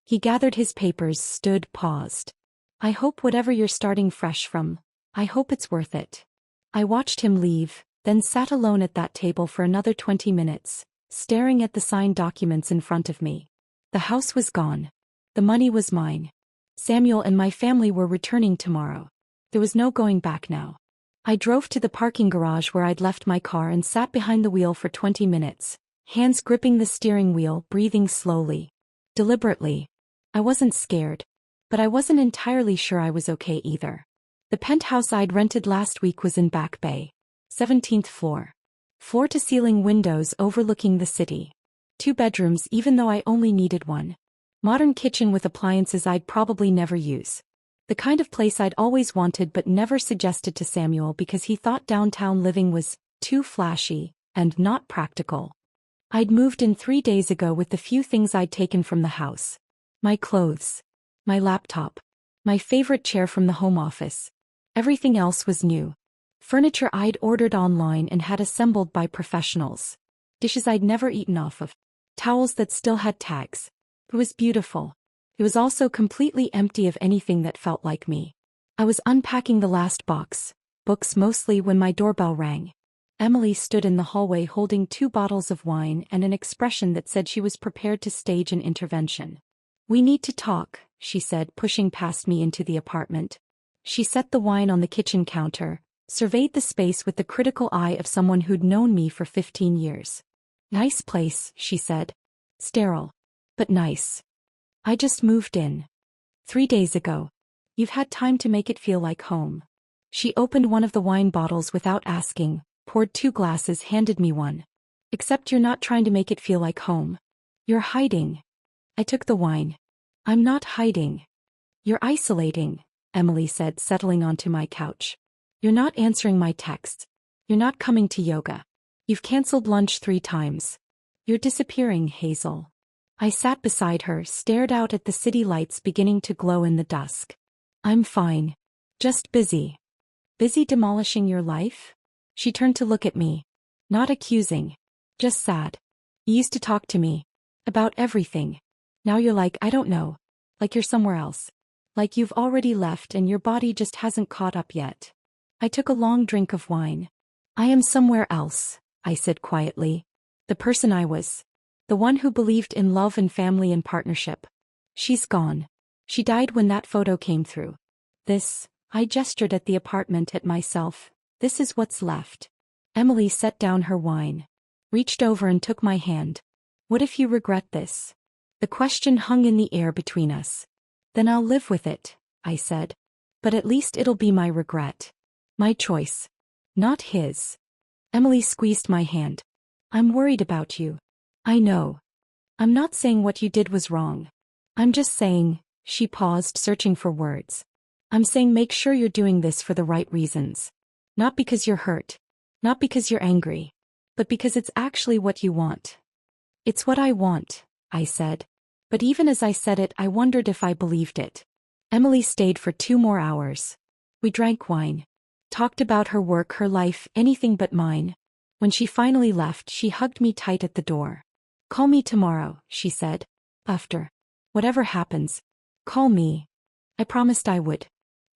He gathered his papers, stood, paused. I hope whatever you're starting fresh from, I hope it's worth it. I watched him leave, then sat alone at that table for another 20 minutes, staring at the signed documents in front of me. The house was gone. The money was mine. Samuel and my family were returning tomorrow. There was no going back now. I drove to the parking garage where I'd left my car and sat behind the wheel for 20 minutes, hands gripping the steering wheel, breathing slowly. Deliberately. I wasn't scared. But I wasn't entirely sure I was okay either. The penthouse I'd rented last week was in Back Bay. 17th floor. Floor-to-ceiling windows overlooking the city. 2 bedrooms even though I only needed one. Modern kitchen with appliances I'd probably never use. The kind of place I'd always wanted but never suggested to Samuel because he thought downtown living was too flashy and not practical. I'd moved in 3 days ago with the few things I'd taken from the house. My clothes. My laptop. My favorite chair from the home office. Everything else was new. Furniture I'd ordered online and had assembled by professionals. Dishes I'd never eaten off of. Towels that still had tags. It was beautiful. It was also completely empty of anything that felt like me. I was unpacking the last box, books mostly, when my doorbell rang. Emily stood in the hallway holding 2 bottles of wine and an expression that said she was prepared to stage an intervention. We need to talk, she said, pushing past me into the apartment. She set the wine on the kitchen counter, surveyed the space with the critical eye of someone who'd known me for 15 years. Nice place, she said. Sterile. But nice. I just moved in. 3 days ago. You've had time to make it feel like home. She opened one of the wine bottles without asking, poured 2 glasses, handed me one. Except you're not trying to make it feel like home. You're hiding. I took the wine. I'm not hiding. You're isolating, Emily said, settling onto my couch. You're not answering my texts. You're not coming to yoga. You've canceled lunch 3 times. You're disappearing, Hazel. I sat beside her, stared out at the city lights beginning to glow in the dusk. I'm fine. Just busy. Busy demolishing your life? She turned to look at me. Not accusing. Just sad. You used to talk to me. About everything. Now you're like, I don't know. Like you're somewhere else. Like you've already left and your body just hasn't caught up yet. I took a long drink of wine. I am somewhere else, I said quietly. The person I was. The one who believed in love and family and partnership. She's gone. She died when that photo came through. I gestured at the apartment at myself. This is what's left. Emily set down her wine. Reached over and took my hand. What if you regret this? The question hung in the air between us. Then I'll live with it, I said. But at least it'll be my regret. My choice. Not his. Emily squeezed my hand. I'm worried about you. I know. I'm not saying what you did was wrong. I'm just saying, she paused, searching for words. I'm saying make sure you're doing this for the right reasons. Not because you're hurt. Not because you're angry. But because it's actually what you want. It's what I want, I said. But even as I said it, I wondered if I believed it. Emily stayed for 2 more hours. We drank wine. Talked about her work, her life, anything but mine. When she finally left, she hugged me tight at the door. Call me tomorrow, she said. After. Whatever happens. Call me. I promised I would.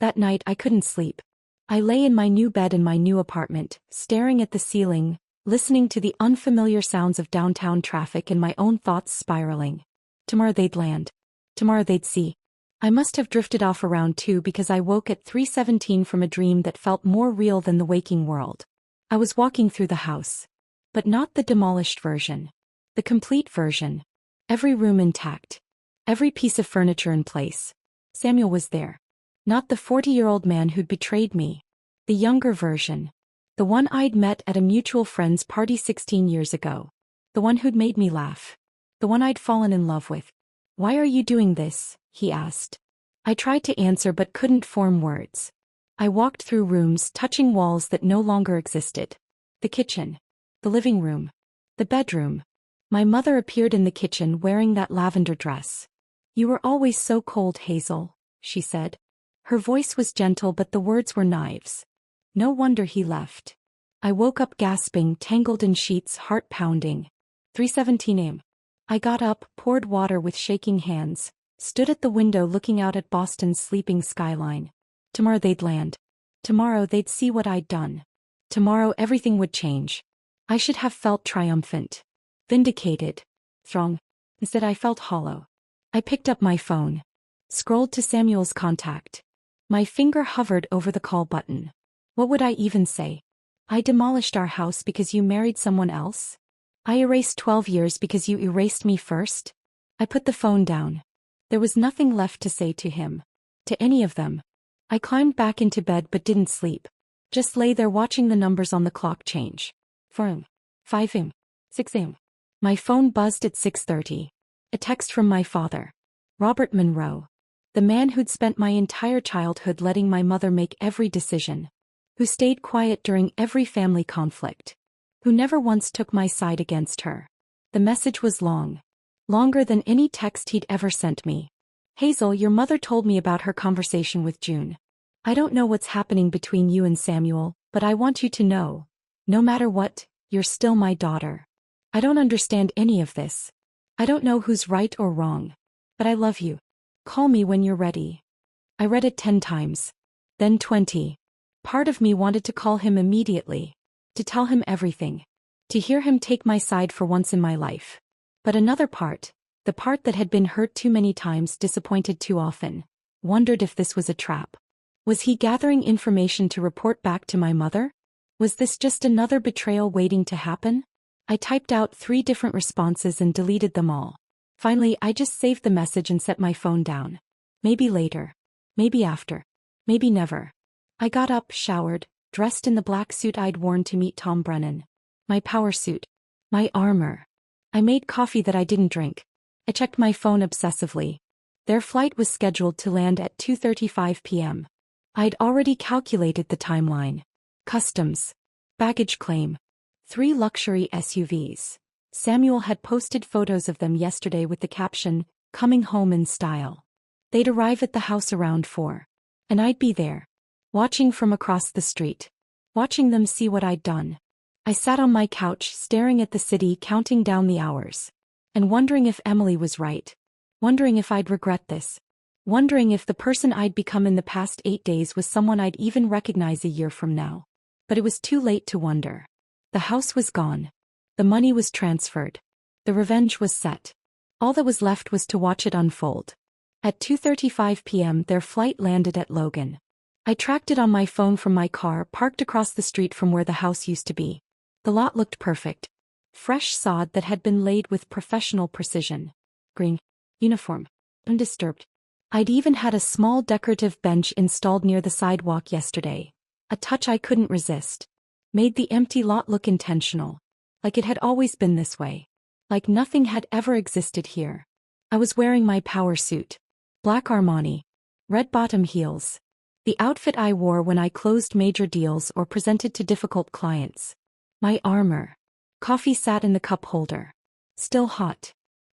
That night I couldn't sleep. I lay in my new bed in my new apartment, staring at the ceiling, listening to the unfamiliar sounds of downtown traffic and my own thoughts spiraling. Tomorrow they'd land. Tomorrow they'd see. I must have drifted off around 2 because I woke at 3:17 from a dream that felt more real than the waking world. I was walking through the house. But not the demolished version. The complete version. Every room intact. Every piece of furniture in place. Samuel was there. Not the 40-year-old man who'd betrayed me. The younger version. The one I'd met at a mutual friend's party 16 years ago. The one who'd made me laugh. The one I'd fallen in love with. Why are you doing this? He asked. I tried to answer but couldn't form words. I walked through rooms, touching walls that no longer existed. The kitchen. The living room. The bedroom. My mother appeared in the kitchen wearing that lavender dress. You were always so cold, Hazel, she said. Her voice was gentle but the words were knives. No wonder he left. I woke up gasping, tangled in sheets, heart pounding. 3:17 a.m. I got up, poured water with shaking hands, stood at the window looking out at Boston's sleeping skyline. Tomorrow they'd land. Tomorrow they'd see what I'd done. Tomorrow everything would change. I should have felt triumphant. Vindicated. Strong. Instead I felt hollow. I picked up my phone. Scrolled to Samuel's contact. My finger hovered over the call button. What would I even say? I demolished our house because you married someone else? I erased 12 years because you erased me first? I put the phone down. There was nothing left to say to him. To any of them. I climbed back into bed but didn't sleep. Just lay there watching the numbers on the clock change. 4 a.m. 5 a.m. 6 a.m. My phone buzzed at 6:30. A text from my father. Robert Monroe. The man who'd spent my entire childhood letting my mother make every decision. Who stayed quiet during every family conflict. Who never once took my side against her. The message was long. Longer than any text he'd ever sent me. Hazel, your mother told me about her conversation with June. I don't know what's happening between you and Samuel, but I want you to know. No matter what, you're still my daughter. I don't understand any of this. I don't know who's right or wrong. But I love you. Call me when you're ready. I read it 10 times. Then 20. Part of me wanted to call him immediately. To tell him everything. To hear him take my side for once in my life. But another part, the part that had been hurt too many times, disappointed too often, wondered if this was a trap. Was he gathering information to report back to my mother? Was this just another betrayal waiting to happen? I typed out 3 different responses and deleted them all. Finally, I just saved the message and set my phone down. Maybe later. Maybe after. Maybe never. I got up, showered, dressed in the black suit I'd worn to meet Tom Brennan. My power suit. My armor. I made coffee that I didn't drink. I checked my phone obsessively. Their flight was scheduled to land at 2:35 p.m. I'd already calculated the timeline. Customs. Baggage claim. 3 luxury SUVs. Samuel had posted photos of them yesterday with the caption, "Coming home in style." They'd arrive at the house around 4. And I'd be there. Watching from across the street. Watching them see what I'd done. I sat on my couch staring at the city, counting down the hours. And wondering if Emily was right. Wondering if I'd regret this. Wondering if the person I'd become in the past 8 days was someone I'd even recognize a year from now. But it was too late to wonder. The house was gone. The money was transferred. The revenge was set. All that was left was to watch it unfold. At 2:35 p.m. their flight landed at Logan. I tracked it on my phone from my car parked across the street from where the house used to be. The lot looked perfect. Fresh sod that had been laid with professional precision. Green. Uniform. Undisturbed. I'd even had a small decorative bench installed near the sidewalk yesterday. A touch I couldn't resist. Made the empty lot look intentional. Like it had always been this way. Like nothing had ever existed here. I was wearing my power suit. Black Armani. Red bottom heels. The outfit I wore when I closed major deals or presented to difficult clients. My armor. Coffee sat in the cup holder. Still hot.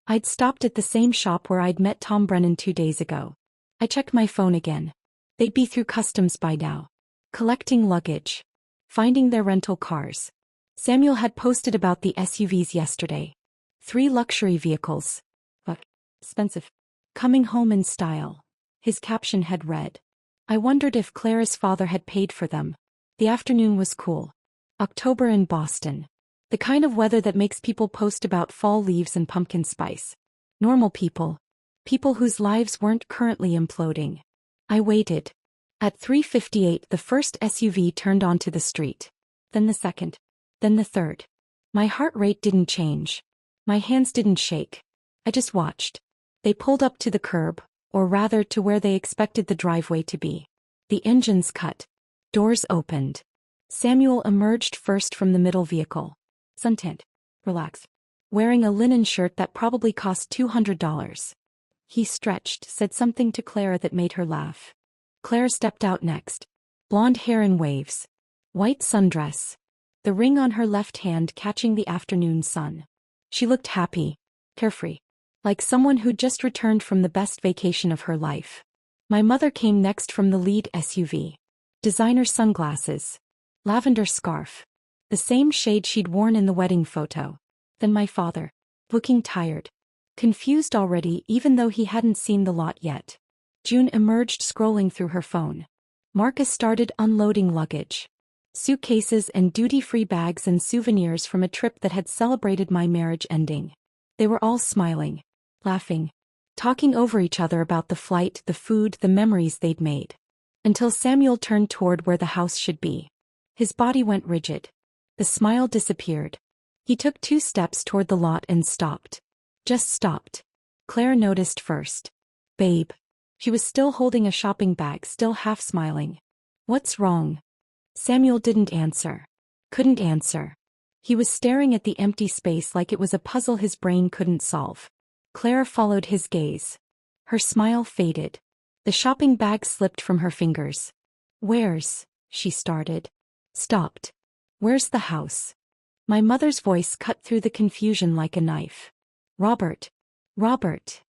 I'd stopped at the same shop where I'd met Tom Brennan 2 days ago. I checked my phone again. They'd be through customs by now. Collecting luggage. Finding their rental cars. Samuel had posted about the SUVs yesterday. 3 luxury vehicles. But expensive. Coming home in style. His caption had read. I wondered if Claire's father had paid for them. The afternoon was cool. October in Boston. The kind of weather that makes people post about fall leaves and pumpkin spice. Normal people. People whose lives weren't currently imploding. I waited. At 3:58 the first SUV turned onto the street. Then the second. Then the third. My heart rate didn't change. My hands didn't shake. I just watched. They pulled up to the curb, or rather to where they expected the driveway to be. The engines cut. Doors opened. Samuel emerged first from the middle vehicle. Suntanned. Relaxed. Wearing a linen shirt that probably cost $200. He stretched, said something to Claire that made her laugh. Claire stepped out next. Blonde hair in waves. White sundress. The ring on her left hand catching the afternoon sun. She looked happy. Carefree. Like someone who'd just returned from the best vacation of her life. My mother came next from the lead SUV. Designer sunglasses. Lavender scarf. The same shade she'd worn in the wedding photo. Then my father. Looking tired. Confused already even though he hadn't seen the lot yet. June emerged scrolling through her phone. Marcus started unloading luggage. Suitcases and duty-free bags and souvenirs from a trip that had celebrated my marriage ending. They were all smiling. Laughing. Talking over each other about the flight, the food, the memories they'd made. Until Samuel turned toward where the house should be. His body went rigid. The smile disappeared. He took 2 steps toward the lot and stopped. Just stopped. Claire noticed first. Babe. She was still holding a shopping bag, still half smiling. What's wrong? Samuel didn't answer. Couldn't answer. He was staring at the empty space like it was a puzzle his brain couldn't solve. Claire followed his gaze. Her smile faded. The shopping bag slipped from her fingers. Where's, she started. Stopped. Where's the house? My mother's voice cut through the confusion like a knife. Robert. Robert.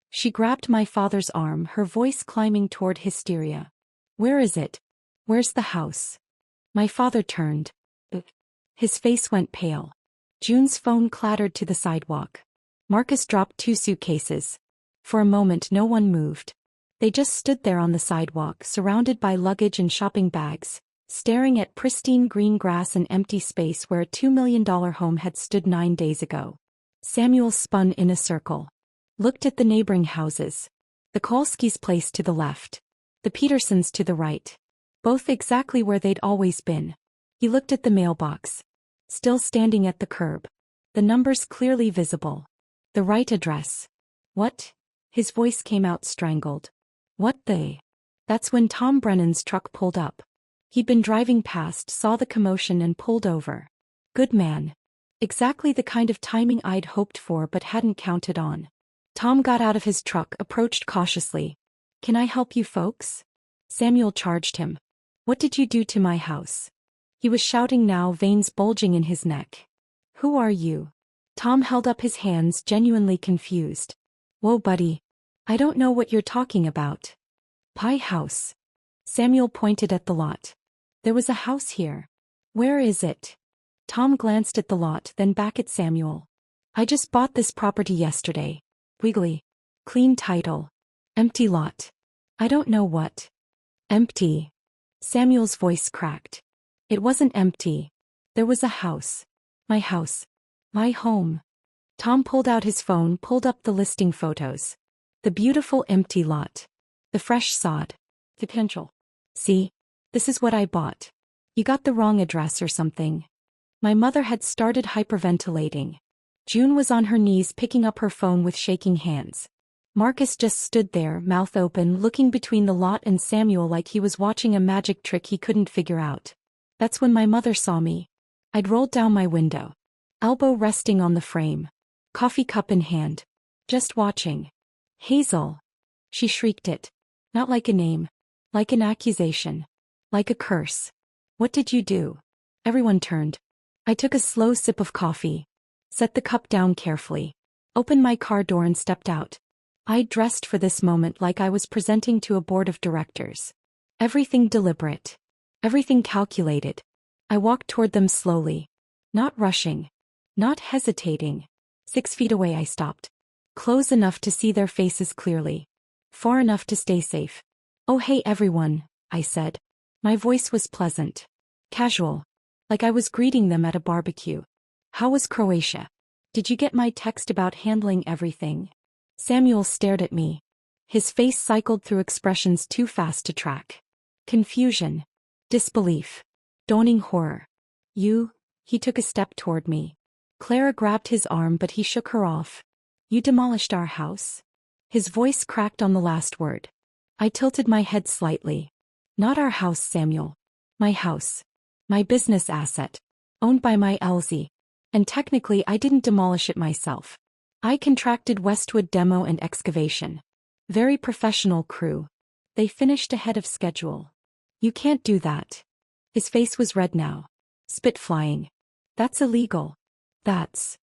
She grabbed my father's arm, her voice climbing toward hysteria. Where is it? Where's the house? My father turned. His face went pale. June's phone clattered to the sidewalk. Marcus dropped 2 suitcases. For a moment no one moved. They just stood there on the sidewalk, surrounded by luggage and shopping bags, staring at pristine green grass and empty space where a $2 million home had stood 9 days ago. Samuel spun in a circle. Looked at the neighboring houses. The Kolskis' place to the left. The Petersons to the right. Both exactly where they'd always been. He looked at the mailbox. Still standing at the curb. The numbers clearly visible. The right address. What? His voice came out strangled. What they? That's when Tom Brennan's truck pulled up. He'd been driving past, saw the commotion and pulled over. Good man. Exactly the kind of timing I'd hoped for but hadn't counted on. Tom got out of his truck, approached cautiously. Can I help you folks? Samuel charged him. What did you do to my house? He was shouting now, veins bulging in his neck. Who are you? Tom held up his hands, genuinely confused. Whoa, buddy. I don't know what you're talking about. Pie house. Samuel pointed at the lot. There was a house here. Where is it? Tom glanced at the lot, then back at Samuel. I just bought this property yesterday. Wiggly. Clean title. Empty lot. I don't know what. Empty. Samuel's voice cracked. It wasn't empty. There was a house. My house. My home. Tom pulled out his phone, pulled up the listing photos. The beautiful empty lot. The fresh sod. Potential. See? This is what I bought. You got the wrong address or something. My mother had started hyperventilating. June was on her knees picking up her phone with shaking hands. Marcus just stood there, mouth open, looking between the lot and Samuel like he was watching a magic trick he couldn't figure out. That's when my mother saw me. I'd rolled down my window. Elbow resting on the frame. Coffee cup in hand. Just watching. Hazel. She shrieked it. Not like a name. Like an accusation. Like a curse. What did you do? Everyone turned. I took a slow sip of coffee. Set the cup down carefully. Opened my car door and stepped out. I dressed for this moment like I was presenting to a board of directors. Everything deliberate. Everything calculated. I walked toward them slowly. Not rushing. Not hesitating. 6 feet away I stopped. Close enough to see their faces clearly. Far enough to stay safe. Oh hey everyone, I said. My voice was pleasant. Casual. Like I was greeting them at a barbecue. How was Croatia? Did you get my text about handling everything? Samuel stared at me. His face cycled through expressions too fast to track. Confusion. Disbelief. Dawning horror. You? He took a step toward me. Clara grabbed his arm but he shook her off. You demolished our house? His voice cracked on the last word. I tilted my head slightly. Not our house, Samuel. My house. My business asset. Owned by my LZ. And technically I didn't demolish it myself. I contracted Westwood Demo and Excavation. Very professional crew. They finished ahead of schedule. You can't do that. His face was red now. Spit flying. That's illegal. That's...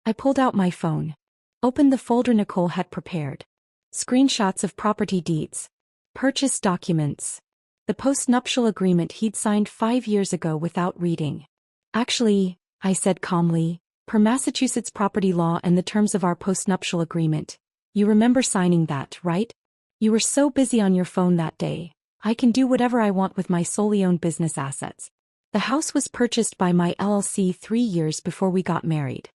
I pulled out my phone. Opened the folder Nicole had prepared. Screenshots of property deeds. Purchase documents. The post-nuptial agreement he'd signed 5 years ago without reading. Actually, I said calmly, per Massachusetts property law and the terms of our postnuptial agreement. You remember signing that, right? You were so busy on your phone that day. I can do whatever I want with my solely owned business assets. The house was purchased by my LLC 3 years before we got married.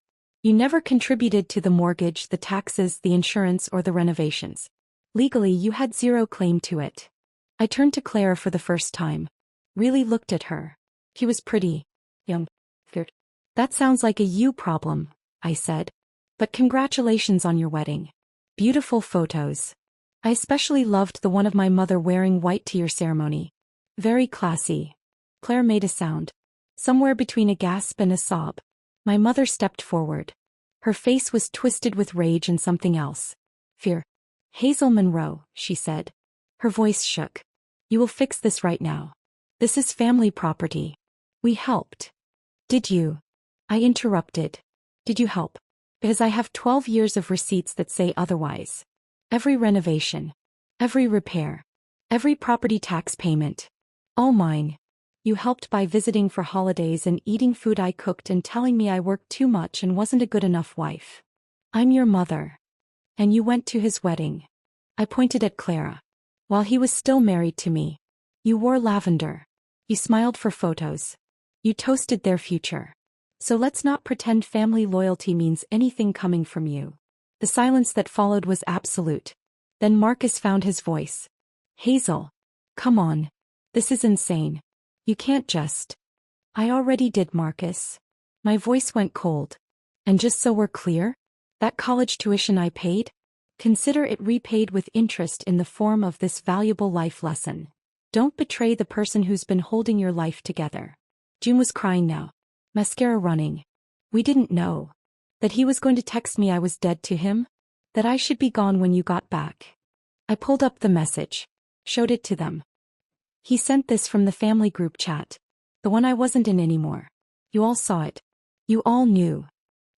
You never contributed to the mortgage, the taxes, the insurance, or the renovations. Legally, you had zero claim to it. I turned to Clara for the first time. Really looked at her. She was pretty. Young. Fair. That sounds like a you problem, I said. But congratulations on your wedding. Beautiful photos. I especially loved the one of my mother wearing white to your ceremony. Very classy. Claire made a sound. Somewhere between a gasp and a sob. My mother stepped forward. Her face was twisted with rage and something else. Fear. Hazel Monroe, she said. Her voice shook. You will fix this right now. This is family property. We helped. Did you? I interrupted. Did you help? Because I have 12 years of receipts that say otherwise. Every renovation. Every repair. Every property tax payment. All mine. You helped by visiting for holidays and eating food I cooked and telling me I worked too much and wasn't a good enough wife. I'm your mother. And you went to his wedding. I pointed at Clara. While he was still married to me. You wore lavender. You smiled for photos. You toasted their future. So let's not pretend family loyalty means anything coming from you. The silence that followed was absolute. Then Marcus found his voice. Hazel. Come on. This is insane. You can't just. I already did, Marcus. My voice went cold. And just so we're clear, that college tuition I paid? Consider it repaid with interest in the form of this valuable life lesson. Don't betray the person who's been holding your life together. June was crying now. Mascara running. We didn't know. That he was going to text me I was dead to him? That I should be gone when you got back. I pulled up the message. Showed it to them. He sent this from the family group chat. The one I wasn't in anymore. You all saw it. You all knew.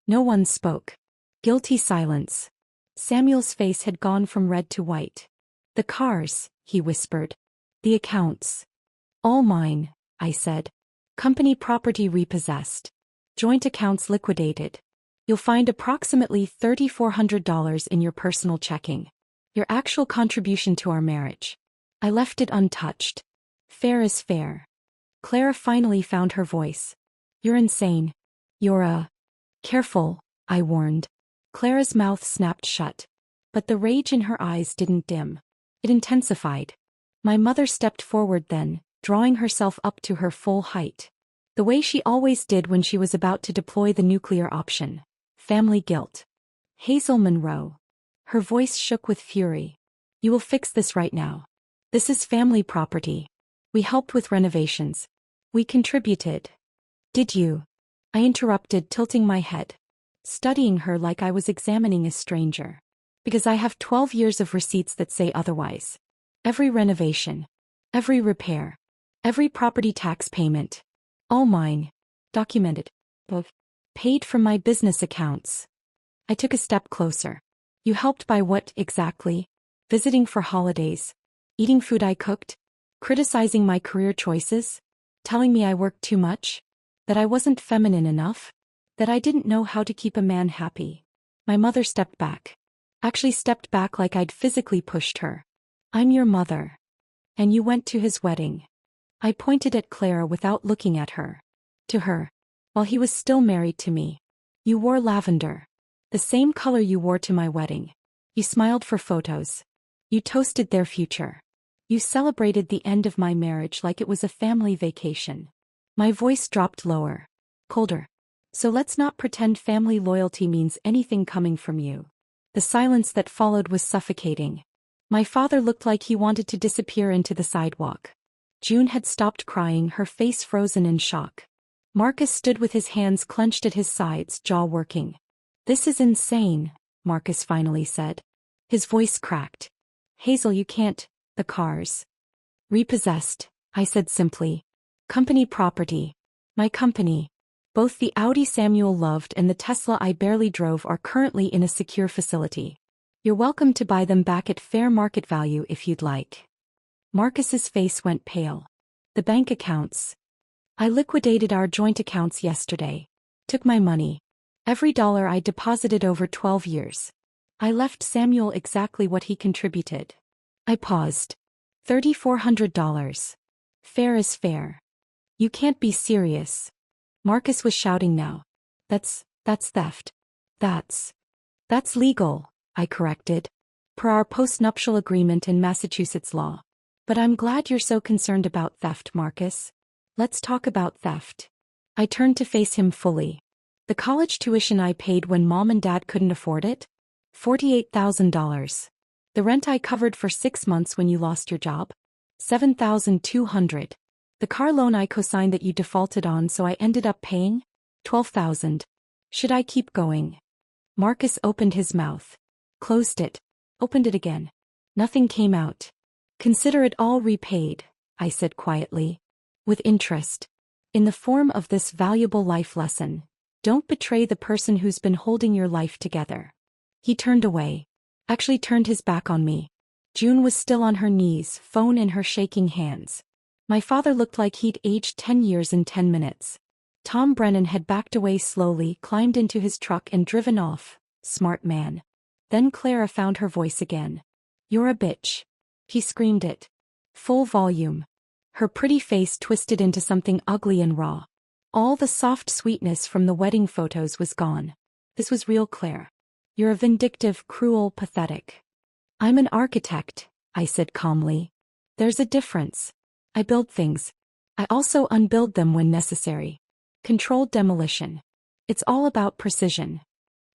No one spoke. Guilty silence. Samuel's face had gone from red to white. The cars, he whispered. The accounts. All mine, I said. Company property repossessed. Joint accounts liquidated. You'll find approximately $3,400 in your personal checking. Your actual contribution to our marriage. I left it untouched. Fair is fair. Clara finally found her voice. You're insane. You're Careful, I warned. Clara's mouth snapped shut. But the rage in her eyes didn't dim. It intensified. My mother stepped forward then, drawing herself up to her full height. The way she always did when she was about to deploy the nuclear option. Family guilt. Hazel Monroe. Her voice shook with fury. You will fix this right now. This is family property. We helped with renovations. We contributed. Did you? I interrupted, tilting my head. Studying her like I was examining a stranger. Because I have 12 years of receipts that say otherwise. Every renovation. Every repair. Every property tax payment. All mine. Documented. Both. Paid from my business accounts. I took a step closer. You helped by what, exactly? Visiting for holidays. Eating food I cooked. Criticizing my career choices. Telling me I worked too much. That I wasn't feminine enough. That I didn't know how to keep a man happy. My mother stepped back. Actually stepped back like I'd physically pushed her. I'm your mother. And you went to his wedding. I pointed at Clara without looking at her. To her. While he was still married to me. You wore lavender. The same color you wore to my wedding. You smiled for photos. You toasted their future. You celebrated the end of my marriage like it was a family vacation. My voice dropped lower. Colder. So let's not pretend family loyalty means anything coming from you. The silence that followed was suffocating. My father looked like he wanted to disappear into the sidewalk. June had stopped crying, her face frozen in shock. Marcus stood with his hands clenched at his sides, jaw working. This is insane, Marcus finally said. His voice cracked. Hazel, you can't. The cars. Repossessed, I said simply. Company property. My company. Both the Audi Samuel loved and the Tesla I barely drove are currently in a secure facility. You're welcome to buy them back at fair market value if you'd like. Marcus's face went pale. The bank accounts. I liquidated our joint accounts yesterday. Took my money. Every dollar I deposited over 12 years. I left Samuel exactly what he contributed. I paused. $3,400. Fair is fair. You can't be serious. Marcus was shouting now. That's theft. That's legal, I corrected. Per our postnuptial agreement in Massachusetts law. But I'm glad you're so concerned about theft, Marcus. Let's talk about theft. I turned to face him fully. The college tuition I paid when mom and dad couldn't afford it? $48,000. The rent I covered for 6 months when you lost your job? $7,200. The car loan I co-signed that you defaulted on so I ended up paying? $12,000. Should I keep going? Marcus opened his mouth. Closed it. Opened it again. Nothing came out. Consider it all repaid, I said quietly. With interest. In the form of this valuable life lesson. Don't betray the person who's been holding your life together. He turned away. Actually turned his back on me. June was still on her knees, phone in her shaking hands. My father looked like he'd aged 10 years in 10 minutes. Tom Brennan had backed away slowly, climbed into his truck and driven off. Smart man. Then Clara found her voice again. You're a bitch. He screamed it. Full volume. Her pretty face twisted into something ugly and raw. All the soft sweetness from the wedding photos was gone. This was real Claire. You're a vindictive, cruel, pathetic. I'm an architect, I said calmly. There's a difference. I build things. I also unbuild them when necessary. Controlled demolition. It's all about precision.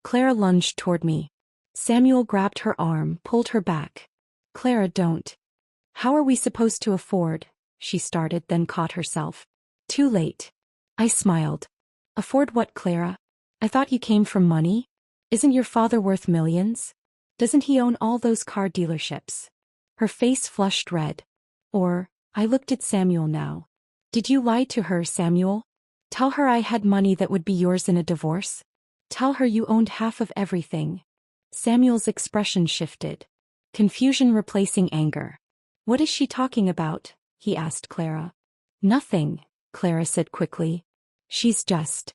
Clara lunged toward me. Samuel grabbed her arm, pulled her back. Clara, don't. How are we supposed to afford? She started, then caught herself. Too late. I smiled. Afford what, Clara? I thought you came from money? Isn't your father worth millions? Doesn't he own all those car dealerships? Her face flushed red. Or, I looked at Samuel now. Did you lie to her, Samuel? Tell her I had money that would be yours in a divorce? Tell her you owned half of everything. Samuel's expression shifted. Confusion replacing anger. What is she talking about? He asked Clara. Nothing, Clara said quickly. She's just.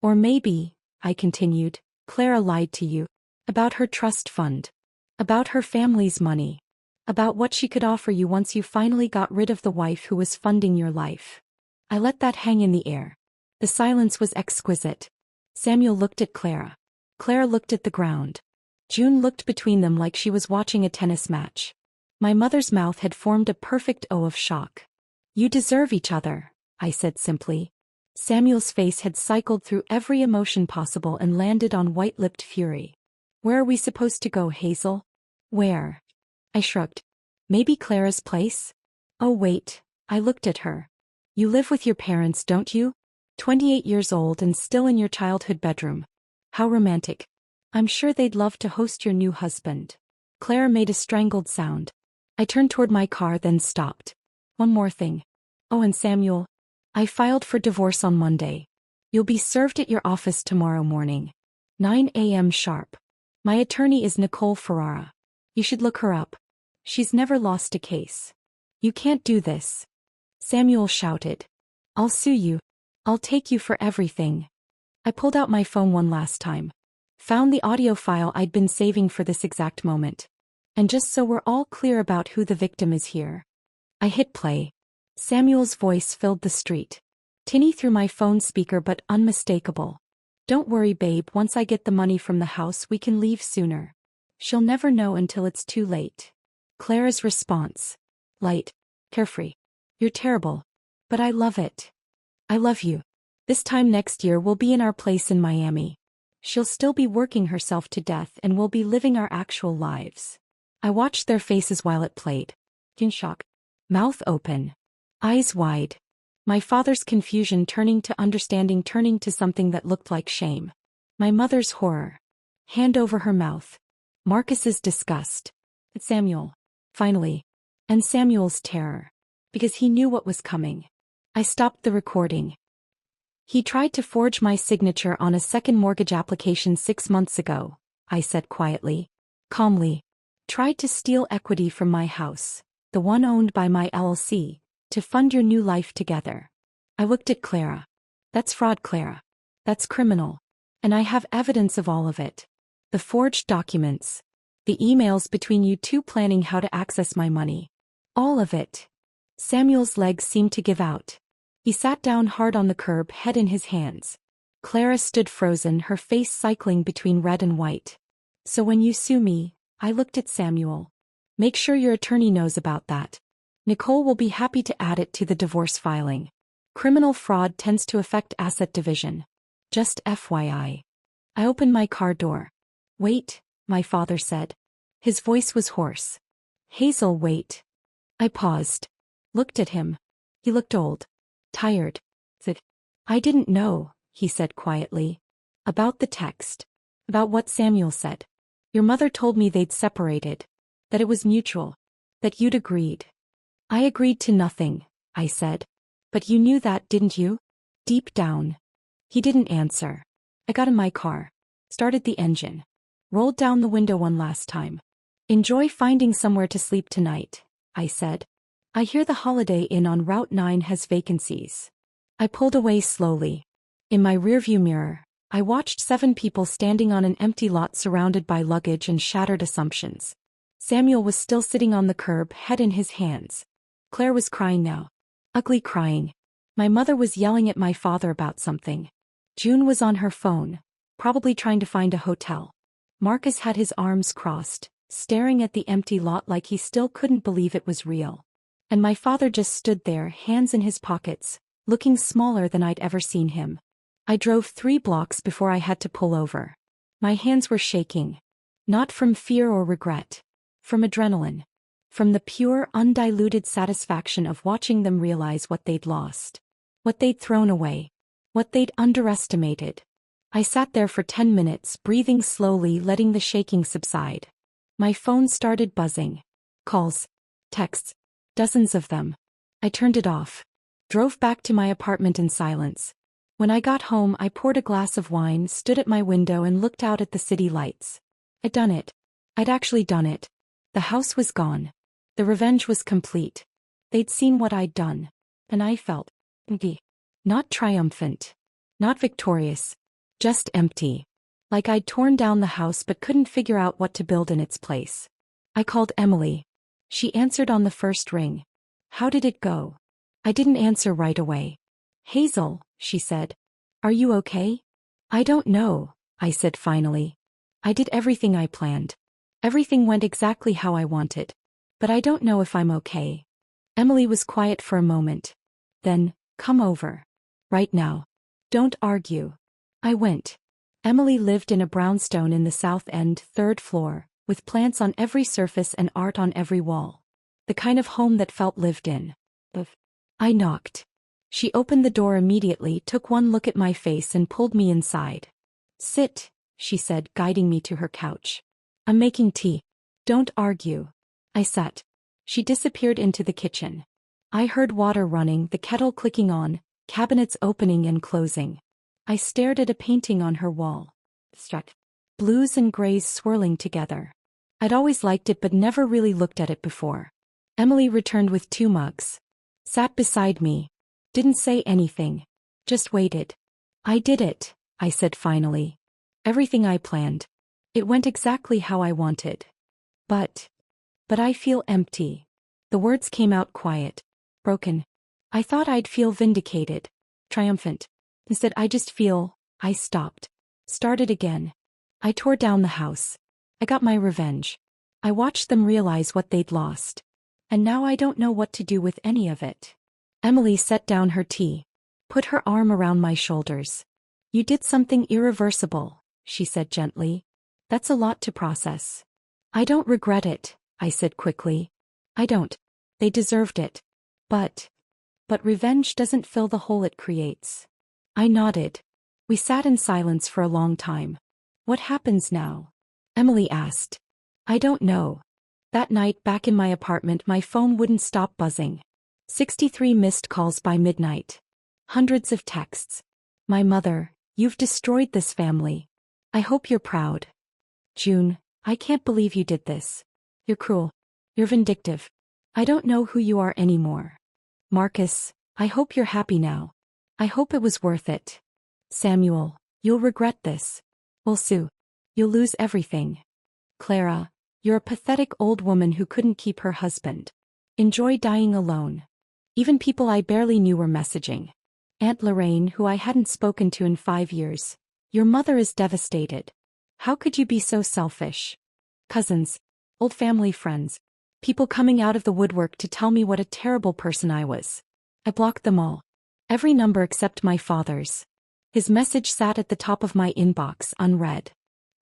Or maybe, I continued, Clara lied to you. About her trust fund. About her family's money. About what she could offer you once you finally got rid of the wife who was funding your life. I let that hang in the air. The silence was exquisite. Samuel looked at Clara. Clara looked at the ground. June looked between them like she was watching a tennis match. My mother's mouth had formed a perfect O of shock. You deserve each other, I said simply. Samuel's face had cycled through every emotion possible and landed on white-lipped fury. Where are we supposed to go, Hazel? Where? I shrugged. Maybe Clara's place? Oh wait, I looked at her. You live with your parents, don't you? 28 years old and still in your childhood bedroom. How romantic. I'm sure they'd love to host your new husband. Clara made a strangled sound. I turned toward my car then stopped. One more thing. Oh, and Samuel, I filed for divorce on Monday. You'll be served at your office tomorrow morning. 9 a.m. sharp. My attorney is Nicole Ferrara. You should look her up. She's never lost a case. You can't do this. Samuel shouted. I'll sue you. I'll take you for everything. I pulled out my phone one last time. Found the audio file I'd been saving for this exact moment. And just so we're all clear about who the victim is here. I hit play. Samuel's voice filled the street. Tinny through my phone speaker but unmistakable. Don't worry, babe, once I get the money from the house we can leave sooner. She'll never know until it's too late. Clara's response. Light. Carefree. You're terrible. But I love it. I love you. This time next year we'll be in our place in Miami. She'll still be working herself to death and we'll be living our actual lives. I watched their faces while it played. In shock. Mouth open. Eyes wide. My father's confusion turning to understanding, turning to something that looked like shame. My mother's horror. Hand over her mouth. Marcus's disgust. Samuel. Finally. And Samuel's terror. Because he knew what was coming. I stopped the recording. He tried to forge my signature on a second mortgage application 6 months ago, I said quietly. Calmly. Tried to steal equity from my house, the one owned by my LLC, to fund your new life together. I looked at Clara. That's fraud, Clara. That's criminal. And I have evidence of all of it. The forged documents. The emails between you two planning how to access my money. All of it. Samuel's legs seemed to give out. He sat down hard on the curb, head in his hands. Clara stood frozen, her face cycling between red and white. So when you sue me, I looked at Samuel. Make sure your attorney knows about that. Nicole will be happy to add it to the divorce filing. Criminal fraud tends to affect asset division. Just FYI. I opened my car door. Wait, my father said. His voice was hoarse. Hazel, wait. I paused. Looked at him. He looked old. Tired. Said, I didn't know, he said quietly. About the text. About what Samuel said. Your mother told me they'd separated. That it was mutual. That you'd agreed. I agreed to nothing, I said. But you knew that, didn't you? Deep down. He didn't answer. I got in my car. Started the engine. Rolled down the window one last time. Enjoy finding somewhere to sleep tonight, I said. I hear the Holiday Inn on Route 9 has vacancies. I pulled away slowly. In my rearview mirror, I watched 7 people standing on an empty lot surrounded by luggage and shattered assumptions. Samuel was still sitting on the curb, head in his hands. Claire was crying now. Ugly crying. My mother was yelling at my father about something. June was on her phone, probably trying to find a hotel. Marcus had his arms crossed, staring at the empty lot like he still couldn't believe it was real. And my father just stood there, hands in his pockets, looking smaller than I'd ever seen him. I drove 3 blocks before I had to pull over. My hands were shaking. Not from fear or regret. From adrenaline. From the pure, undiluted satisfaction of watching them realize what they'd lost. What they'd thrown away. What they'd underestimated. I sat there for 10 minutes, breathing slowly, letting the shaking subside. My phone started buzzing. Calls. Texts. Dozens of them. I turned it off. Drove back to my apartment in silence. When I got home, I poured a glass of wine, stood at my window and looked out at the city lights. I'd done it. I'd actually done it. The house was gone. The revenge was complete. They'd seen what I'd done. And I felt empty. Not triumphant. Not victorious. Just empty. Like I'd torn down the house but couldn't figure out what to build in its place. I called Emily. She answered on the first ring. How did it go? I didn't answer right away. Hazel, she said. Are you okay? I don't know, I said finally. I did everything I planned. Everything went exactly how I wanted. But I don't know if I'm okay. Emily was quiet for a moment. Then, come over. Right now. Don't argue. I went. Emily lived in a brownstone in the South End, 3rd floor, with plants on every surface and art on every wall. The kind of home that felt lived in. I knocked. She opened the door immediately, took one look at my face and pulled me inside. Sit, she said, guiding me to her couch. I'm making tea. Don't argue. I sat. She disappeared into the kitchen. I heard water running, the kettle clicking on, cabinets opening and closing. I stared at a painting on her wall. Blues and grays swirling together. I'd always liked it but never really looked at it before. Emily returned with 2 mugs. Sat beside me. Didn't say anything. Just waited. I did it, I said finally. Everything I planned. It went exactly how I wanted. But I feel empty. The words came out quiet. Broken. I thought I'd feel vindicated. Triumphant. Instead I just feel, I stopped. Started again. I tore down the house. I got my revenge. I watched them realize what they'd lost. And now I don't know what to do with any of it. Emily set down her tea. Put her arm around my shoulders. You did something irreversible, she said gently. That's a lot to process. I don't regret it, I said quickly. I don't. They deserved it. But revenge doesn't fill the hole it creates. I nodded. We sat in silence for a long time. What happens now? Emily asked. I don't know. That night back in my apartment my phone wouldn't stop buzzing. 63 missed calls by midnight. Hundreds of texts. My mother, you've destroyed this family. I hope you're proud. June, I can't believe you did this. You're cruel. You're vindictive. I don't know who you are anymore. Marcus, I hope you're happy now. I hope it was worth it. Samuel, you'll regret this. Well, Sue, you'll lose everything. Clara, you're a pathetic old woman who couldn't keep her husband. Enjoy dying alone. Even people I barely knew were messaging. Aunt Lorraine, who I hadn't spoken to in 5 years. Your mother is devastated. How could you be so selfish? Cousins, old family friends, people coming out of the woodwork to tell me what a terrible person I was. I blocked them all. Every number except my father's. His message sat at the top of my inbox, unread.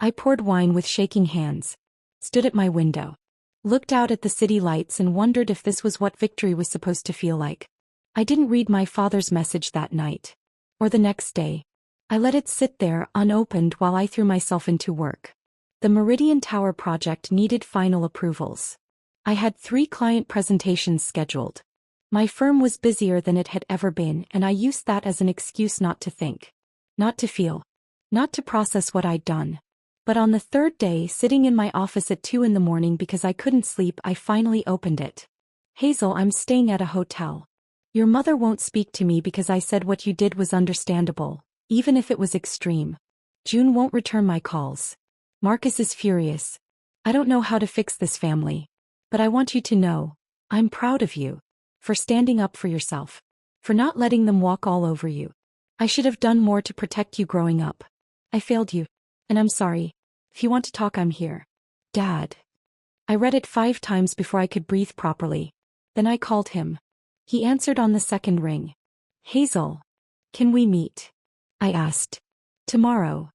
I poured wine with shaking hands. Stood at my window. Looked out at the city lights and wondered if this was what victory was supposed to feel like. I didn't read my father's message that night. Or the next day. I let it sit there unopened while I threw myself into work. The Meridian Tower project needed final approvals. I had 3 client presentations scheduled. My firm was busier than it had ever been and I used that as an excuse not to think. Not to feel. Not to process what I'd done. But on the 3rd day, sitting in my office at 2 in the morning because I couldn't sleep, I finally opened it. Hazel, I'm staying at a hotel. Your mother won't speak to me because I said what you did was understandable, even if it was extreme. June won't return my calls. Marcus is furious. I don't know how to fix this family. But I want you to know, I'm proud of you. For standing up for yourself. For not letting them walk all over you. I should have done more to protect you growing up. I failed you. And I'm sorry. If you want to talk, I'm here. Dad. I read it 5 times before I could breathe properly. Then I called him. He answered on the 2nd ring. Hazel. Can we meet? I asked. Tomorrow.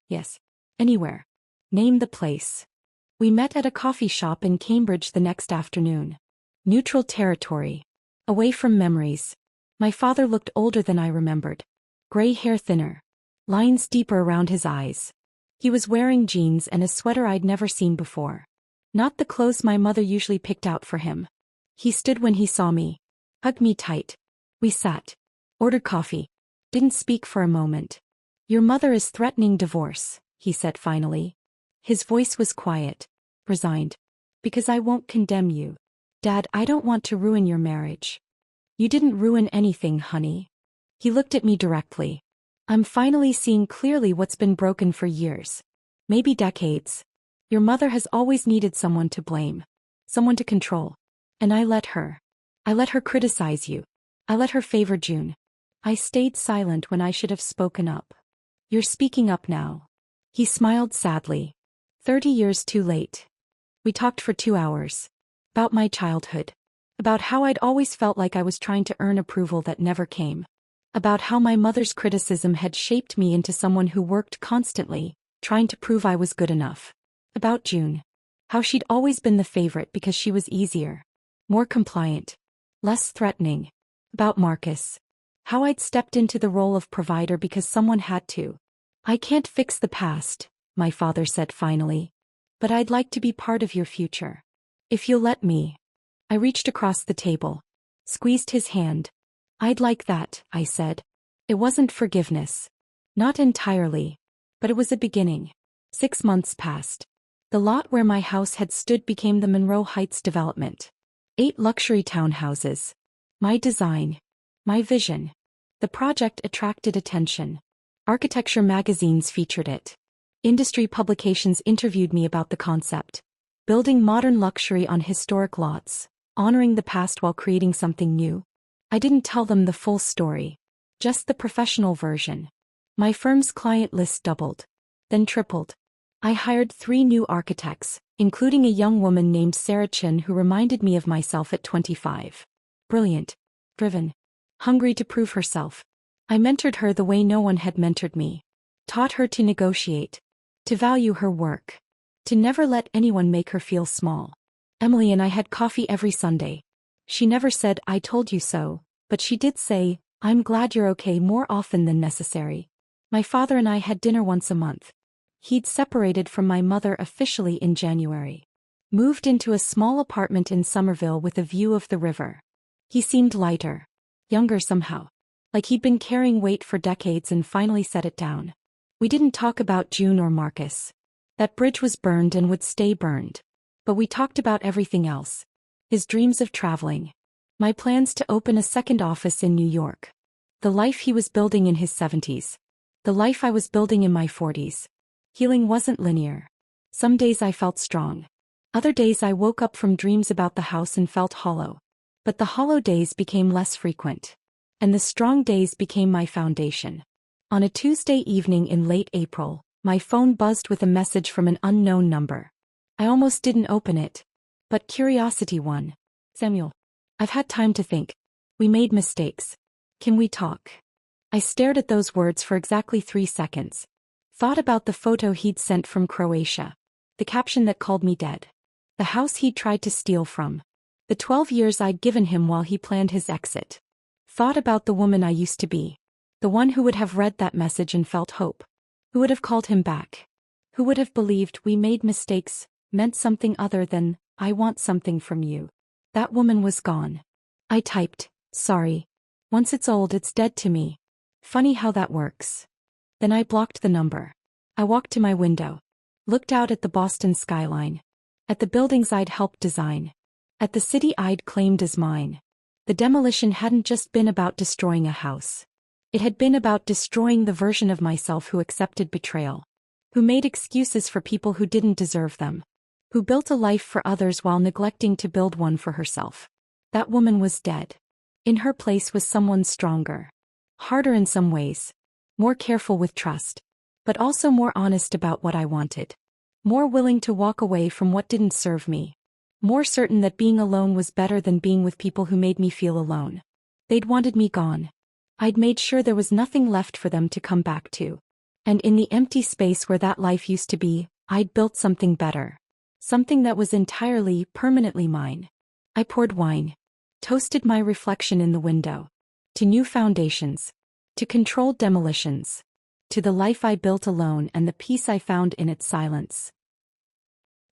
Yes. Anywhere. Name the place. We met at a coffee shop in Cambridge the next afternoon. Neutral territory. Away from memories. My father looked older than I remembered. Gray hair thinner. Lines deeper around his eyes. He was wearing jeans and a sweater I'd never seen before. Not the clothes my mother usually picked out for him. He stood when he saw me. Hugged me tight. We sat. Ordered coffee. Didn't speak for a moment. Your mother is threatening divorce, he said finally. His voice was quiet. Resigned. Because I won't condemn you. Dad, I don't want to ruin your marriage. You didn't ruin anything, honey. He looked at me directly. I'm finally seeing clearly what's been broken for years. Maybe decades. Your mother has always needed someone to blame. Someone to control. And I let her. I let her criticize you. I let her favor June. I stayed silent when I should have spoken up. You're speaking up now. He smiled sadly. 30 years too late. We talked for 2 hours. About my childhood. About how I'd always felt like I was trying to earn approval that never came. About how my mother's criticism had shaped me into someone who worked constantly, trying to prove I was good enough. About June. How she'd always been the favorite because she was easier. More compliant. Less threatening. About Marcus. How I'd stepped into the role of provider because someone had to. I can't fix the past, my father said finally. But I'd like to be part of your future. If you'll let me. I reached across the table. Squeezed his hand. I'd like that, I said. It wasn't forgiveness. Not entirely. But it was a beginning. 6 months passed. The lot where my house had stood became the Monroe Heights development. 8 luxury townhouses. My design. My vision. The project attracted attention. Architecture magazines featured it. Industry publications interviewed me about the concept. Building modern luxury on historic lots, honoring the past while creating something new. I didn't tell them the full story. Just the professional version. My firm's client list doubled. Then tripled. I hired 3 new architects, including a young woman named Sarah Chin who reminded me of myself at 25. Brilliant. Driven. Hungry to prove herself. I mentored her the way no one had mentored me. Taught her to negotiate. To value her work. To never let anyone make her feel small. Emily and I had coffee every Sunday. She never said, "I told you so," but she did say, "I'm glad you're okay," more often than necessary. My father and I had dinner once a month. He'd separated from my mother officially in January. Moved into a small apartment in Somerville with a view of the river. He seemed lighter. Younger somehow. Like he'd been carrying weight for decades and finally set it down. We didn't talk about June or Marcus. That bridge was burned and would stay burned. But we talked about everything else. His dreams of traveling. My plans to open a second office in New York. The life he was building in his 70s. The life I was building in my 40s. Healing wasn't linear. Some days I felt strong. Other days I woke up from dreams about the house and felt hollow. But the hollow days became less frequent. And the strong days became my foundation. On a Tuesday evening in late April, my phone buzzed with a message from an unknown number. I almost didn't open it. But curiosity won. "Samuel. I've had time to think. We made mistakes. Can we talk?" I stared at those words for exactly 3 seconds. Thought about the photo he'd sent from Croatia. The caption that called me dead. The house he'd tried to steal from. The 12 years I'd given him while he planned his exit. Thought about the woman I used to be. The one who would have read that message and felt hope. Who would have called him back. Who would have believed we made mistakes meant something other than, "I want something from you." That woman was gone. I typed, "Sorry. Once it's old, it's dead to me." Funny how that works. Then I blocked the number. I walked to my window. Looked out at the Boston skyline. At the buildings I'd helped design. At the city I'd claimed as mine. The demolition hadn't just been about destroying a house. It had been about destroying the version of myself who accepted betrayal. Who made excuses for people who didn't deserve them. Who built a life for others while neglecting to build one for herself. That woman was dead. In her place was someone stronger. Harder in some ways. More careful with trust. But also more honest about what I wanted. More willing to walk away from what didn't serve me. More certain that being alone was better than being with people who made me feel alone. They'd wanted me gone. I'd made sure there was nothing left for them to come back to. And in the empty space where that life used to be, I'd built something better. Something that was entirely, permanently mine. I poured wine. Toasted my reflection in the window. To new foundations. To controlled demolitions. To the life I built alone and the peace I found in its silence.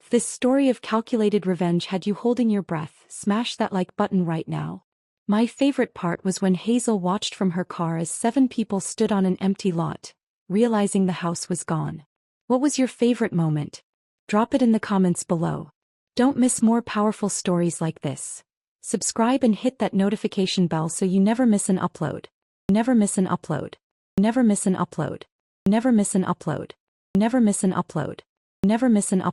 If this story of calculated revenge had you holding your breath, smash that like button right now. My favorite part was when Hazel watched from her car as 7 people stood on an empty lot, realizing the house was gone. What was your favorite moment? Drop it in the comments below. Don't miss more powerful stories like this. Subscribe and hit that notification bell so you never miss an upload. Never miss an upload. Never miss an upload. Never miss an upload. Never miss an upload. Never miss an upload.